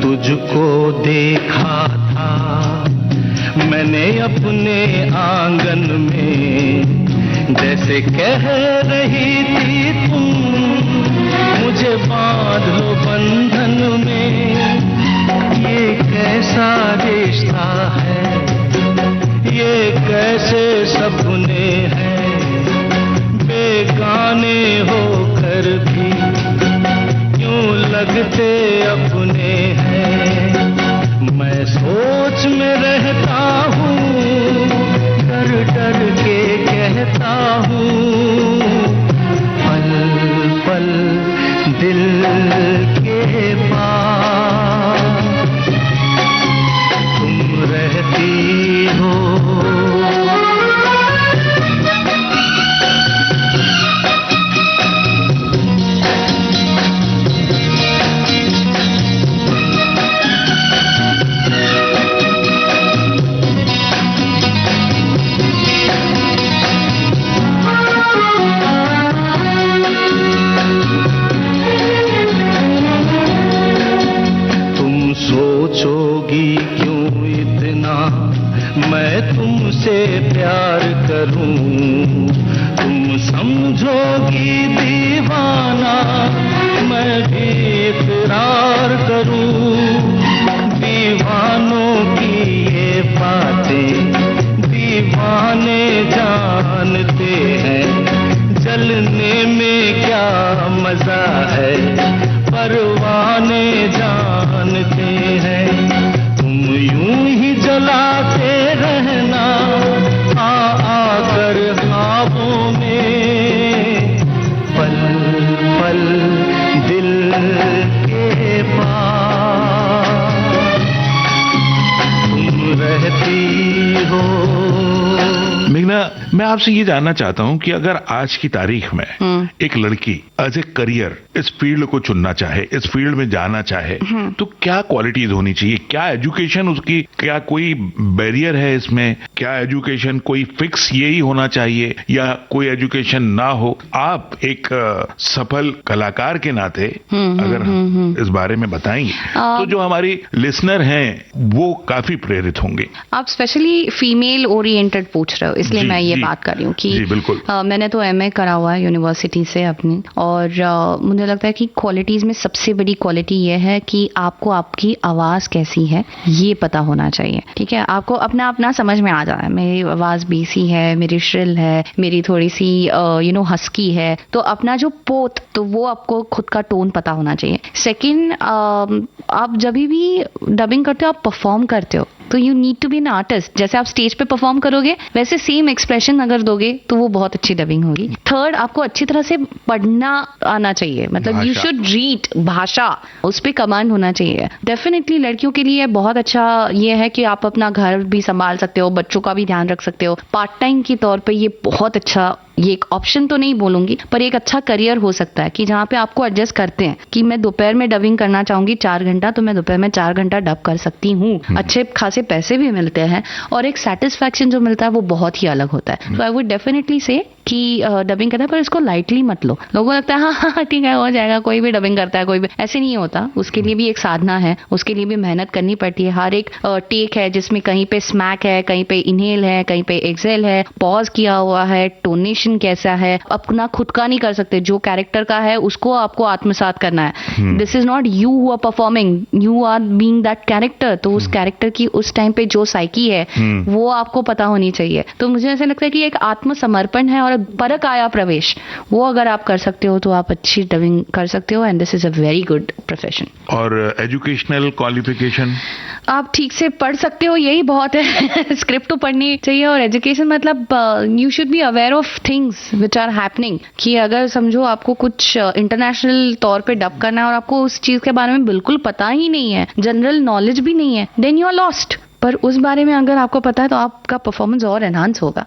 तुझको देखा था मैंने अपने आंगन में, जैसे कह रही थी तुम मुझे बांध लो बंधन में। ये कैसा रिश्ता है, ये कैसे सपने हैं, बेगाने होकर भी क्यों लग सोच में रहता हूँ, डर डर के कहता हूँ, पल पल दिल के पास तुम रहती हो। सोचोगी क्यों इतना मैं तुमसे प्यार करूं, तुम समझोगी दीवाना मैं भी इकरार करूं। दीवानों की ये बातें दीवाने जानते हैं, जलने में क्या मजा है परवाने जानते हैं। तुम यूं ही जलाते रहना आकर ख्वाबों में, पल पल दिल के पास तुम रहती हो। मेघना, मैं आपसे ये जानना चाहता हूँ कि अगर आज की तारीख में एक लड़की एज ए करियर इस फील्ड को चुनना चाहे, इस फील्ड में जाना चाहे, तो क्या क्वालिटीज होनी चाहिए? क्या एजुकेशन उसकी, क्या कोई बैरियर है इसमें? क्या एजुकेशन कोई फिक्स यही होना चाहिए या कोई एजुकेशन ना हो? आप एक सफल कलाकार के नाते अगर इस बारे में बताएंगे तो जो हमारी लिसनर हैं वो काफी प्रेरित होंगे। आप स्पेशली फीमेल ओरिएंटेड पूछ रहे हो, इसलिए मैं ये बात कर रही हूँ कि बिल्कुल। मैंने तो एमए करा हुआ है यूनिवर्सिटी से अपनी, और मुझे लगता है कि क्वालिटीज में सबसे बड़ी क्वालिटी ये है कि आपको आपकी आवाज कैसी है ये पता होना चाहिए। ठीक है, आपको अपना अपना समझ में आ जाए, मेरी आवाज बेसी है, मेरी श्रिल है, मेरी थोड़ी सी हस्की है, तो अपना जो पोत तो वो आपको खुद का टोन पता होना चाहिए। सेकंड, आप जब भी डबिंग करते हो, आप परफॉर्म करते हो, तो you need to be an artist. जैसे आप स्टेज पे परफॉर्म करोगे वैसे सेम एक्सप्रेशन अगर दोगे तो वो बहुत अच्छी डबिंग होगी। थर्ड, आपको अच्छी तरह से पढ़ना आना चाहिए, मतलब यू शुड रीड, भाषा उस पे कमांड होना चाहिए। डेफिनेटली लड़कियों के लिए बहुत अच्छा ये है कि आप अपना घर भी संभाल सकते हो, बच्चों का भी ध्यान रख सकते हो। पार्ट टाइम के तौर पे ये बहुत अच्छा, ये एक ऑप्शन तो नहीं बोलूंगी पर एक अच्छा करियर हो सकता है कि जहाँ पे आपको एडजस्ट करते हैं कि मैं दोपहर में डबिंग करना चाहूंगी 4 घंटा, तो मैं दोपहर में 4 घंटा डब कर सकती हूँ। अच्छे खासे पैसे भी मिलते हैं और एक सेटिस्फैक्शन जो मिलता है वो बहुत ही अलग होता है। तो आई वुड डेफिनेटली से कि डबिंग करना है, पर इसको लाइटली मत लो। लोगों को लगता है हाँ ठीक है हो जाएगा, कोई भी डबिंग करता है, कोई भी, ऐसे नहीं होता। उसके लिए भी एक साधना है, उसके लिए भी मेहनत करनी पड़ती है। हर एक टेक है जिसमें कहीं पे स्मैक है, कहीं पे इनहेल है, कहीं पे एक्सेल है, पॉज किया हुआ है, टोनेशन कैसा है, अपना खुद का नहीं कर सकते, जो कैरेक्टर का है उसको आपको आत्मसात करना है। This is not you who are performing, you are being that character. तो उस कैरेक्टर की उस टाइम पे जो साइकी है वो आपको पता होनी चाहिए। तो मुझे ऐसा लगता है कि एक आत्मसमर्पण है और परक आया प्रवेश, वो अगर आप कर सकते हो तो आप अच्छी डबिंग कर सकते हो, and this is a very good profession. और एजुकेशनल क्वालिफिकेशन आप ठीक से पढ़ सकते हो, यही बहुत है। स्क्रिप्ट तो पढ़नी चाहिए, और एजुकेशन मतलब you should be aware of things which are happening. कि अगर समझो आपको कुछ इंटरनेशनल तौर पे डब करना है और आपको उस चीज के बारे में बिल्कुल पता ही नहीं है, जनरल नॉलेज भी नहीं है, देन यू आर लॉस्ट। पर उस बारे में अगर आपको पता है तो आपका परफॉर्मेंस और एनहांस होगा।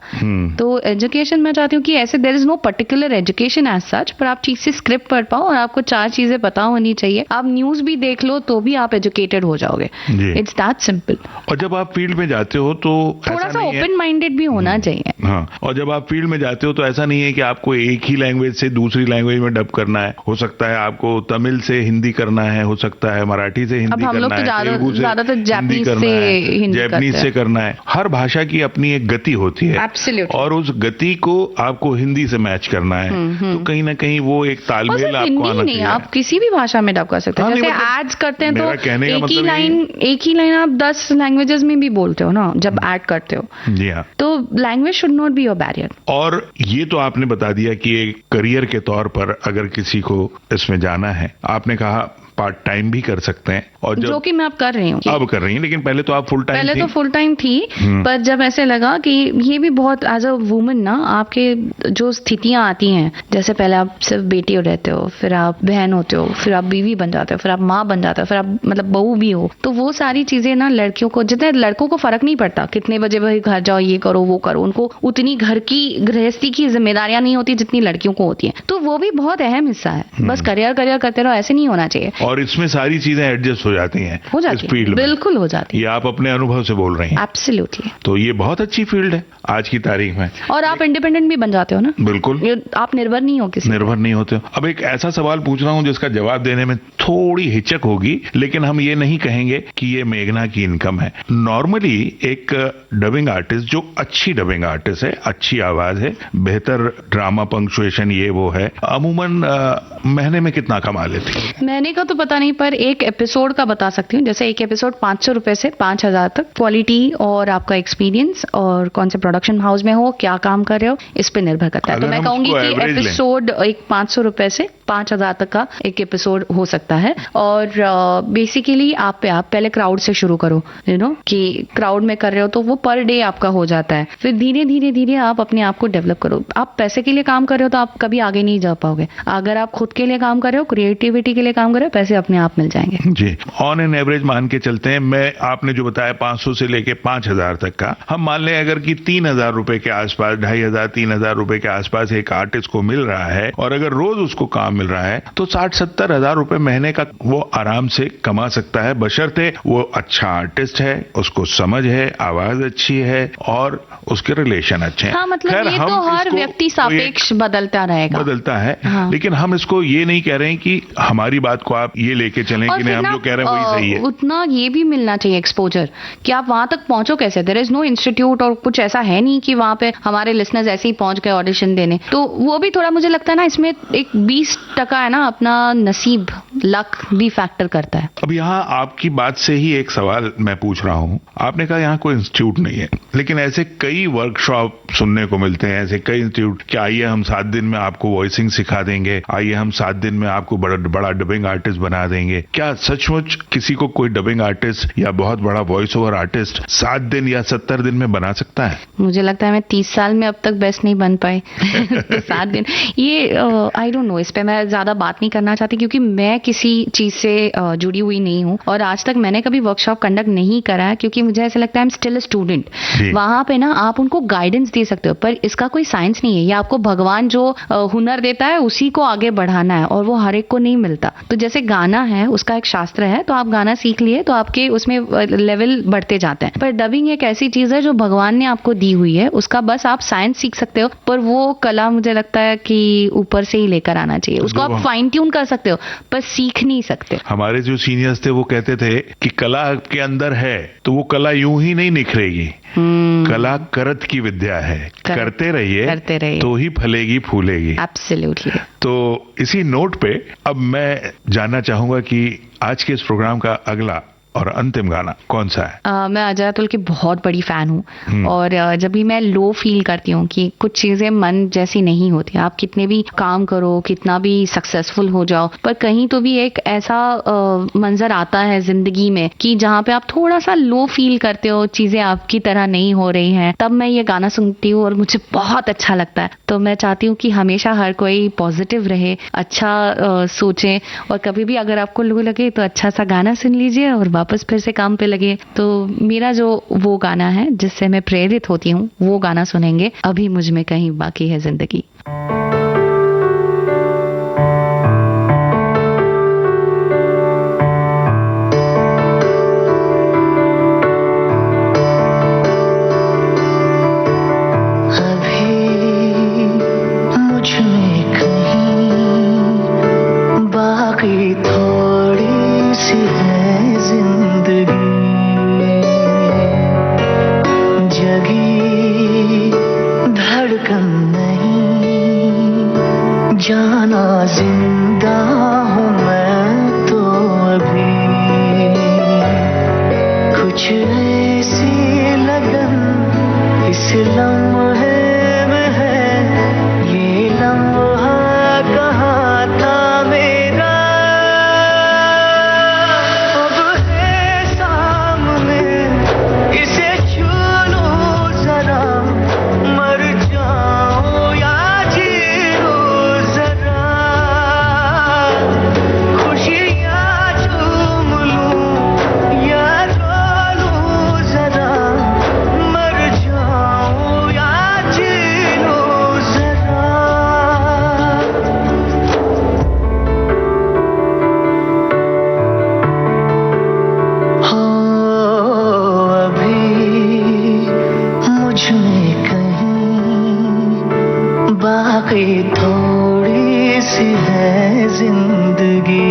तो एजुकेशन मैं चाहती हूँ कि ऐसे there is no particular education as such, पर आप ठीक से स्क्रिप्ट पढ़ पाओ और आपको 4 चीजें पता होनी चाहिए। आप न्यूज भी देख लो तो भी आप एजुकेटेड हो जाओगे। It's that simple. और जब आप फील्ड में जाते हो तो थोड़ा सा ओपन माइंडेड भी होना चाहिए। हाँ, और जब आप फील्ड में जाते हो तो ऐसा नहीं है कि आपको एक ही लैंग्वेज से दूसरी लैंग्वेज में डब करना है। हो सकता है आपको तमिल से हिंदी करना है, हो सकता है मराठी से हिंदी करना है, तेलुगु से ज्यादातर जापानीज से जैपनीज से करना है। हर भाषा की अपनी एक गति होती है। Absolutely. और उस गति को आपको हिंदी से मैच करना है। तो कहीं ना कहीं वो एक तालमेल आपको आना चाहिए। आप किसी भी भाषा में डब कर सकते हैं। जैसे एड्स करते हैं तो एक ही लाइन आप 10 लैंग्वेजेस में भी बोलते हो ना जब ऐड करते हो। जी हाँ। तो language should not be your barrier. और ये तो आपने बता दिया कि एक करियर के तौर पर अगर किसी को इसमें जाना है, आपने कहा पार्ट टाइम भी कर सकते हैं, और जो कि मैं अब कर रही हूँ। अब कर रही हैं, लेकिन पहले तो आप फुल टाइम पहले तो फुल टाइम थी, पर जब ऐसे लगा कि ये भी बहुत एज अ वुमन ना, आपके जो स्थितियां आती हैं, जैसे पहले आप सिर्फ बेटी हो रहते हो, फिर आप बहन होते हो, फिर आप बीवी बन जाते हो, फिर आप माँ बन जाते हो, फिर आप मतलब बहू भी हो, तो वो सारी चीजें ना लड़कियों को, जितने लड़कों को फर्क नहीं पड़ता कितने बजे भाई घर जाओ, ये करो वो करो, उनको उतनी घर की गृहस्थी की जिम्मेदारियां नहीं होती जितनी लड़कियों को होती है, तो वो भी बहुत अहम हिस्सा है। बस करियर करियर करते रहो, ऐसे नहीं होना चाहिए। और इसमें सारी चीजें एडजस्ट हो जाती हैं, हो जाती इस फील्ड में। बिल्कुल हो जाती है। ये आप अपने अनुभव से बोल रही हैं। एब्सोल्युटली। तो ये बहुत अच्छी फील्ड है आज की तारीख में, और आप इंडिपेंडेंट भी बन जाते हो ना। बिल्कुल, आप निर्भर नहीं हो किसी निर्भर नहीं होते हो। अब एक ऐसा सवाल पूछ रहा हूं जिसका जवाब देने में थोड़ी हिचक होगी, लेकिन हम ये नहीं कहेंगे कि ये मेघना की इनकम है। नॉर्मली एक डबिंग आर्टिस्ट जो अच्छी डबिंग आर्टिस्ट है, अच्छी आवाज है, बेहतर ड्रामा पंक्चुएशन ये वो है, अमूमन महीने में कितना कमा लेती है? महीने का तो पता नहीं, पर एक एपिसोड का बता सकती हूँ। जैसे एक एपिसोड 500 रुपए से 5000 तक, क्वालिटी और आपका एक्सपीरियंस और कौन से प्रोडक्शन हाउस में हो, क्या काम कर रहे हो, इस पे निर्भर करता है। तो अगर मैं हम कहूंगी उसको कि average लें। एपिसोड एक 500 रुपए से 5000 तक का एक एपिसोड हो सकता है। और बेसिकली आप पहले क्राउड से शुरू करो, यू नो, कि क्राउड में कर रहे हो तो वो पर डे आपका हो जाता है। फिर धीरे धीरे धीरे आप अपने आप को डेवलप करो। आप पैसे के लिए काम कर रहे हो तो आप कभी आगे नहीं जा पाओगे। अगर आप खुद के लिए काम कर रहे हो, क्रिएटिविटी के लिए काम कर रहे हो, पैसे अपने आप मिल जाएंगे। जी, ऑन एन एवरेज मान के चलते हैं। मैं आपने जो बताया 500 से लेके 5000 तक का, हम मान लें अगर कि 3000 रुपए के आसपास, 2500 3000 रुपए के आसपास एक आर्टिस्ट को मिल रहा है, और अगर रोज उसको काम मिल रहा है तो 60-70 हजार रुपए महीने का वो आराम से कमा सकता है, बशर्ते वो अच्छा आर्टिस्ट है, उसको समझ है, आवाज अच्छी है और उसके रिलेशन अच्छे हैं। हाँ, मतलब खैर, ये हम तो हर इसको व्यक्ति सापेक्ष बदलता रहेगा। बदलता है। हाँ। लेकिन हम इसको ये नहीं कह रहे हैं कि हमारी बात को आप ये लेके चलें कि नहीं, हम जो कह रहे हैं वही सही है। उतना ये भी मिलना चाहिए एक्सपोजर, कि आप वहां तक पहुंचो कैसे। देयर इज नो इंस्टीट्यूट और कुछ ऐसा है नहीं कि वहां पे हमारे लिसनर्स ऐसे ही पहुंच गए ऑडिशन देने। तो वो भी थोड़ा मुझे लगता है ना, इसमें एक 20% है ना, अपना नसीब, लक भी फैक्टर करता है। अब यहाँ आपकी बात से ही एक सवाल मैं पूछ रहा हूँ। आपने कहा यहाँ कोई इंस्टीट्यूट नहीं है, लेकिन ऐसे कई वर्कशॉप सुनने को मिलते हैं, ऐसे कई इंस्टीट्यूट कि आइए हम 7 दिन में आपको वॉइसिंग सिखा देंगे, आइए हम 7 दिन में आपको बड़ा डबिंग आर्टिस्ट बना देंगे। क्या सचमुच किसी को कोई डबिंग आर्टिस्ट या बहुत बड़ा वॉइस ओवर आर्टिस्ट 7 दिन या 70 दिन में बना सकता है? मुझे लगता है मैं 30 साल में अब तक बेस्ट नहीं बन पाई। तो 7 दिन, ये आई डोंट नो, इस पे मैं ज्यादा बात नहीं करना चाहती, क्योंकि मैं किसी चीज से जुड़ी हुई नहीं हूँ और आज तक मैंने कभी वर्कशॉप कंडक्ट नहीं करा है, क्योंकि मुझे ऐसा लगता है I am still a student. वहां पे ना आप उनको गाइडेंस दे सकते हो, पर इसका कोई साइंस नहीं है। ये आपको भगवान जो हुनर देता है उसी को आगे बढ़ाना है, और वो हर एक को नहीं मिलता। तो जैसे गाना है, उसका एक शास्त्र है, तो आप गाना सीख लिए तो आपके उसमें लेवल बढ़ते जाते हैं। पर डबिंग एक ऐसी चीज है जो भगवान ने आपको दी हुई है, उसका बस आप साइंस सीख सकते हो, पर वो कला मुझे लगता है कि ऊपर से ही लेकर आना चाहिए। उसको आप फाइन ट्यून कर सकते हो, पर सीख नहीं सकते। हमारे जो सीनियर्स थे वो कहते थे कि कला आपके अंदर है तो वो कला यूं ही नहीं निखरेगी। कला करत की विद्या है, करते रहिए तो ही फलेगी फूलेगी। एब्सोल्युटली। तो इसी नोट पे अब मैं जानना चाहूंगा कि आज के इस प्रोग्राम का अगला और अंतिम गाना कौन सा है? मैं अजय अतुल की बहुत बड़ी फैन हूँ, और जब भी मैं लो फील करती हूँ कि कुछ चीजें मन जैसी नहीं होती, आप कितने भी काम करो, कितना भी सक्सेसफुल हो जाओ, पर कहीं तो भी एक ऐसा मंजर आता है जिंदगी में कि जहाँ पे आप थोड़ा सा लो फील करते हो, चीजें आपकी तरह नहीं हो रही हैं, तब मैं ये गाना सुनती हूँ और मुझे बहुत अच्छा लगता है। तो मैं चाहती हूँ कि हमेशा हर कोई पॉजिटिव रहे, अच्छा सोचे, और कभी भी अगर आपको लो लगे तो अच्छा सा गाना सुन लीजिए और वापस फिर से काम पे लगे। तो मेरा जो वो गाना है जिससे मैं प्रेरित होती हूँ, वो गाना सुनेंगे, अभी मुझ में कहीं बाकी है जिंदगी। जाना जिंदा हूँ मैं तो अभी, कुछ ऐसी लगन इस लम्हे में है, ये लम्हा कहाँ था मेरा, बाकी थोड़ी सी है जिंदगी।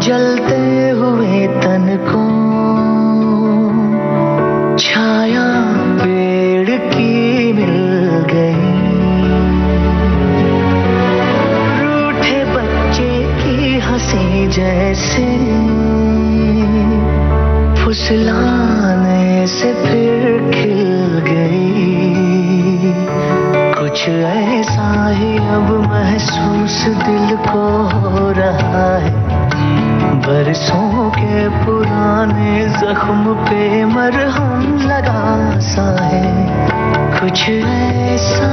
जलते हुए तन को छाया पेड़ की मिल गई। रूठे बच्चे की हंसी जैसे फुसलाने से फिर खिल गई। कुछ ऐसा ही अब महसूस दिल को हो रहा है। बरसों के पुराने जख्म पे मरहम लगा सा है। कुछ ऐसा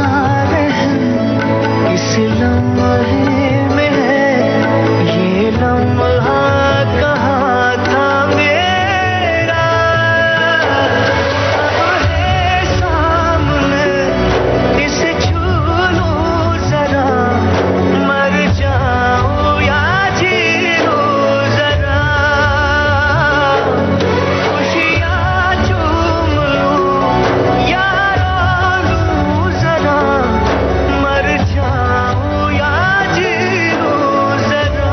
इस लम्हे में है। ये लम्हा कहाँ था मेरा, अब है सामने, इसे छू लूं जरा, मर जाऊं या जी लूं जरा। खुशियाँ चूम लूं या रो लूं जरा, मर जाऊं या जी लूं जरा।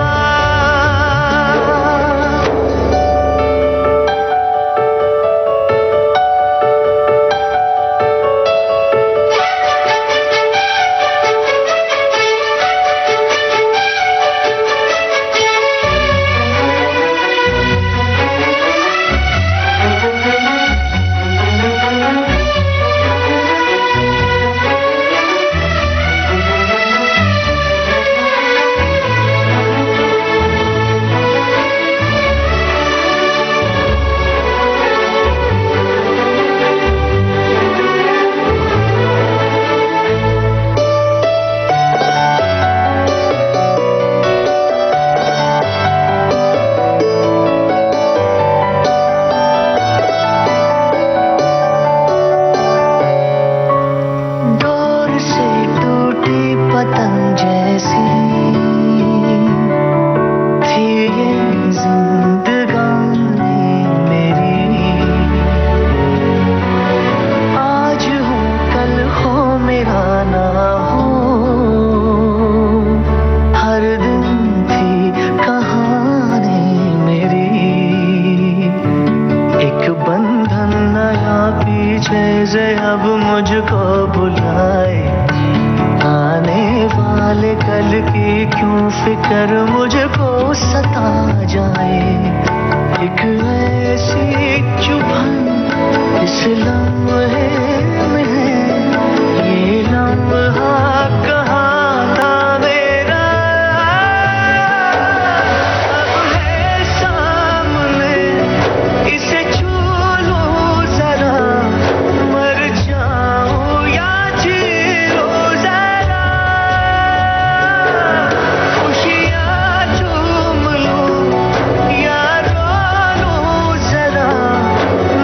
डोर से टूटी पतंग जैसी थी ये जिंदगानी मेरी। आज हो कल हो मेरा ना हो, हर दिन थी कहानी मेरी। एक बंधन नया पीछे से अब मुझको बुलाए। आने वाले कल की क्यों फिक्र मुझको सता जाए। एक ऐसी चुभन इस लम्हे में है। ये लम्हा कहाँ था मेरा, अब है सामने, इसे छू लूं जरा, मर जाऊं या जी लूं जरा। खुशियाँ चूम लूं या रो लूं जरा,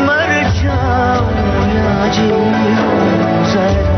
मर जाऊं या जी लूं जरा।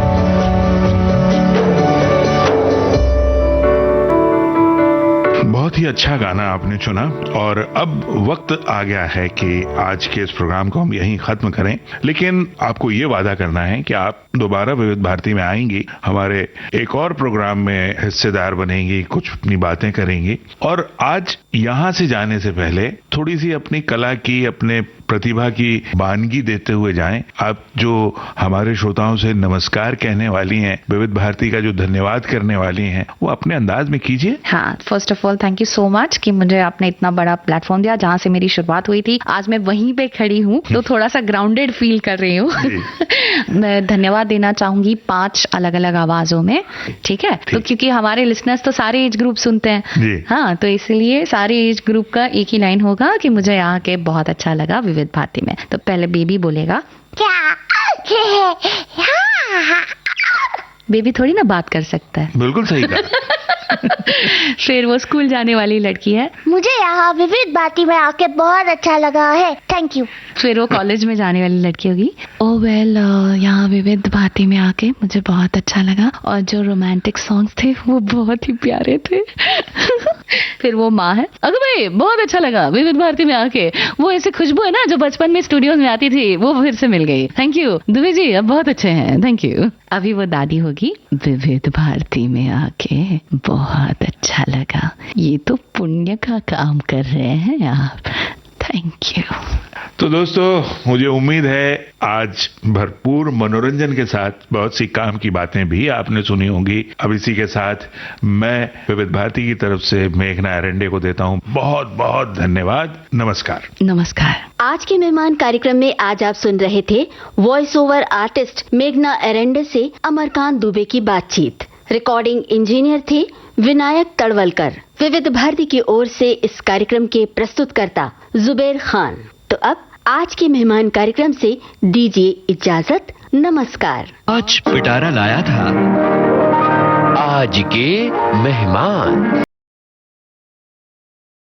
बहुत ही अच्छा गाना आपने चुना और अब वक्त आ गया है कि आज के इस प्रोग्राम को हम यहीं खत्म करें। लेकिन आपको ये वादा करना है कि आप दोबारा विविध भारती में आएंगी, हमारे एक और प्रोग्राम में हिस्सेदार बनेंगी, कुछ अपनी बातें करेंगी। और आज यहाँ से जाने से पहले थोड़ी सी अपनी कला की, अपने प्रतिभा की वानगी देते हुए जाएं। आप जो हमारे श्रोताओं से नमस्कार कहने वाली हैं, विविध भारती का जो धन्यवाद करने वाली हैं, वो अपने अंदाज में कीजिए। हाँ, first of all thank you so so much कि मुझे आपने इतना बड़ा प्लेटफॉर्म दिया, जहाँ से मेरी शुरुआत हुई थी आज मैं वहीं पे खड़ी हूँ, तो थोड़ा सा ग्राउंडेड फील कर रही हूँ। मैं धन्यवाद देना चाहूंगी 5 अलग अलग आवाजों में, ठीक है? तो क्योंकि हमारे लिसनर्स तो सारे एज ग्रुप सुनते हैं, हाँ, तो इसलिए सारे एज ग्रुप का एक ही लाइन होगा कि मुझे यहाँ के बहुत अच्छा लगा विविध भारती में। तो पहले बेबी बोलेगा। बेबी थोड़ी ना बात कर सकता है। बिल्कुल सही कहा। फिर वो स्कूल जाने वाली लड़की है। मुझे यहाँ विविध भारती में आके बहुत अच्छा लगा है, थैंक यू। फिर वो कॉलेज में जाने वाली लड़की होगी। ओह वेल, यहाँ विविध भारती में आके मुझे बहुत अच्छा लगा और जो रोमांटिक सॉन्ग्स थे वो बहुत ही प्यारे थे। फिर वो माँ है। अगर भाई बहुत अच्छा लगा विविध भारती में आके, वो ऐसे खुशबू है ना जो बचपन में स्टूडियोज में आती थी, वो फिर से मिल गई। थैंक यू दुबे जी, अब बहुत अच्छे हैं, थैंक यू। अभी वो दादी होगी। विविध भारती में आके बहुत अच्छा लगा, ये तो पुण्य का काम कर रहे हैं आप, थैंक यू। तो दोस्तों, मुझे उम्मीद है आज भरपूर मनोरंजन के साथ बहुत सी काम की बातें भी आपने सुनी होंगी। अब इसी के साथ मैं विविध भारती की तरफ से मेघना एरेंडे को देता हूं बहुत बहुत धन्यवाद। नमस्कार। नमस्कार। आज के मेहमान कार्यक्रम में आज आप सुन रहे थे वॉइस ओवर आर्टिस्ट मेघना एरेंडे से अमरकांत दुबे की बातचीत। रिकॉर्डिंग इंजीनियर थे विनायक तड़वलकर। विविध भारती की ओर से इस कार्यक्रम के प्रस्तुतकर्ता जुबेर खान। तो अब आज के मेहमान कार्यक्रम से दीजिए इजाजत, नमस्कार। आज पिटारा लाया था आज के मेहमान।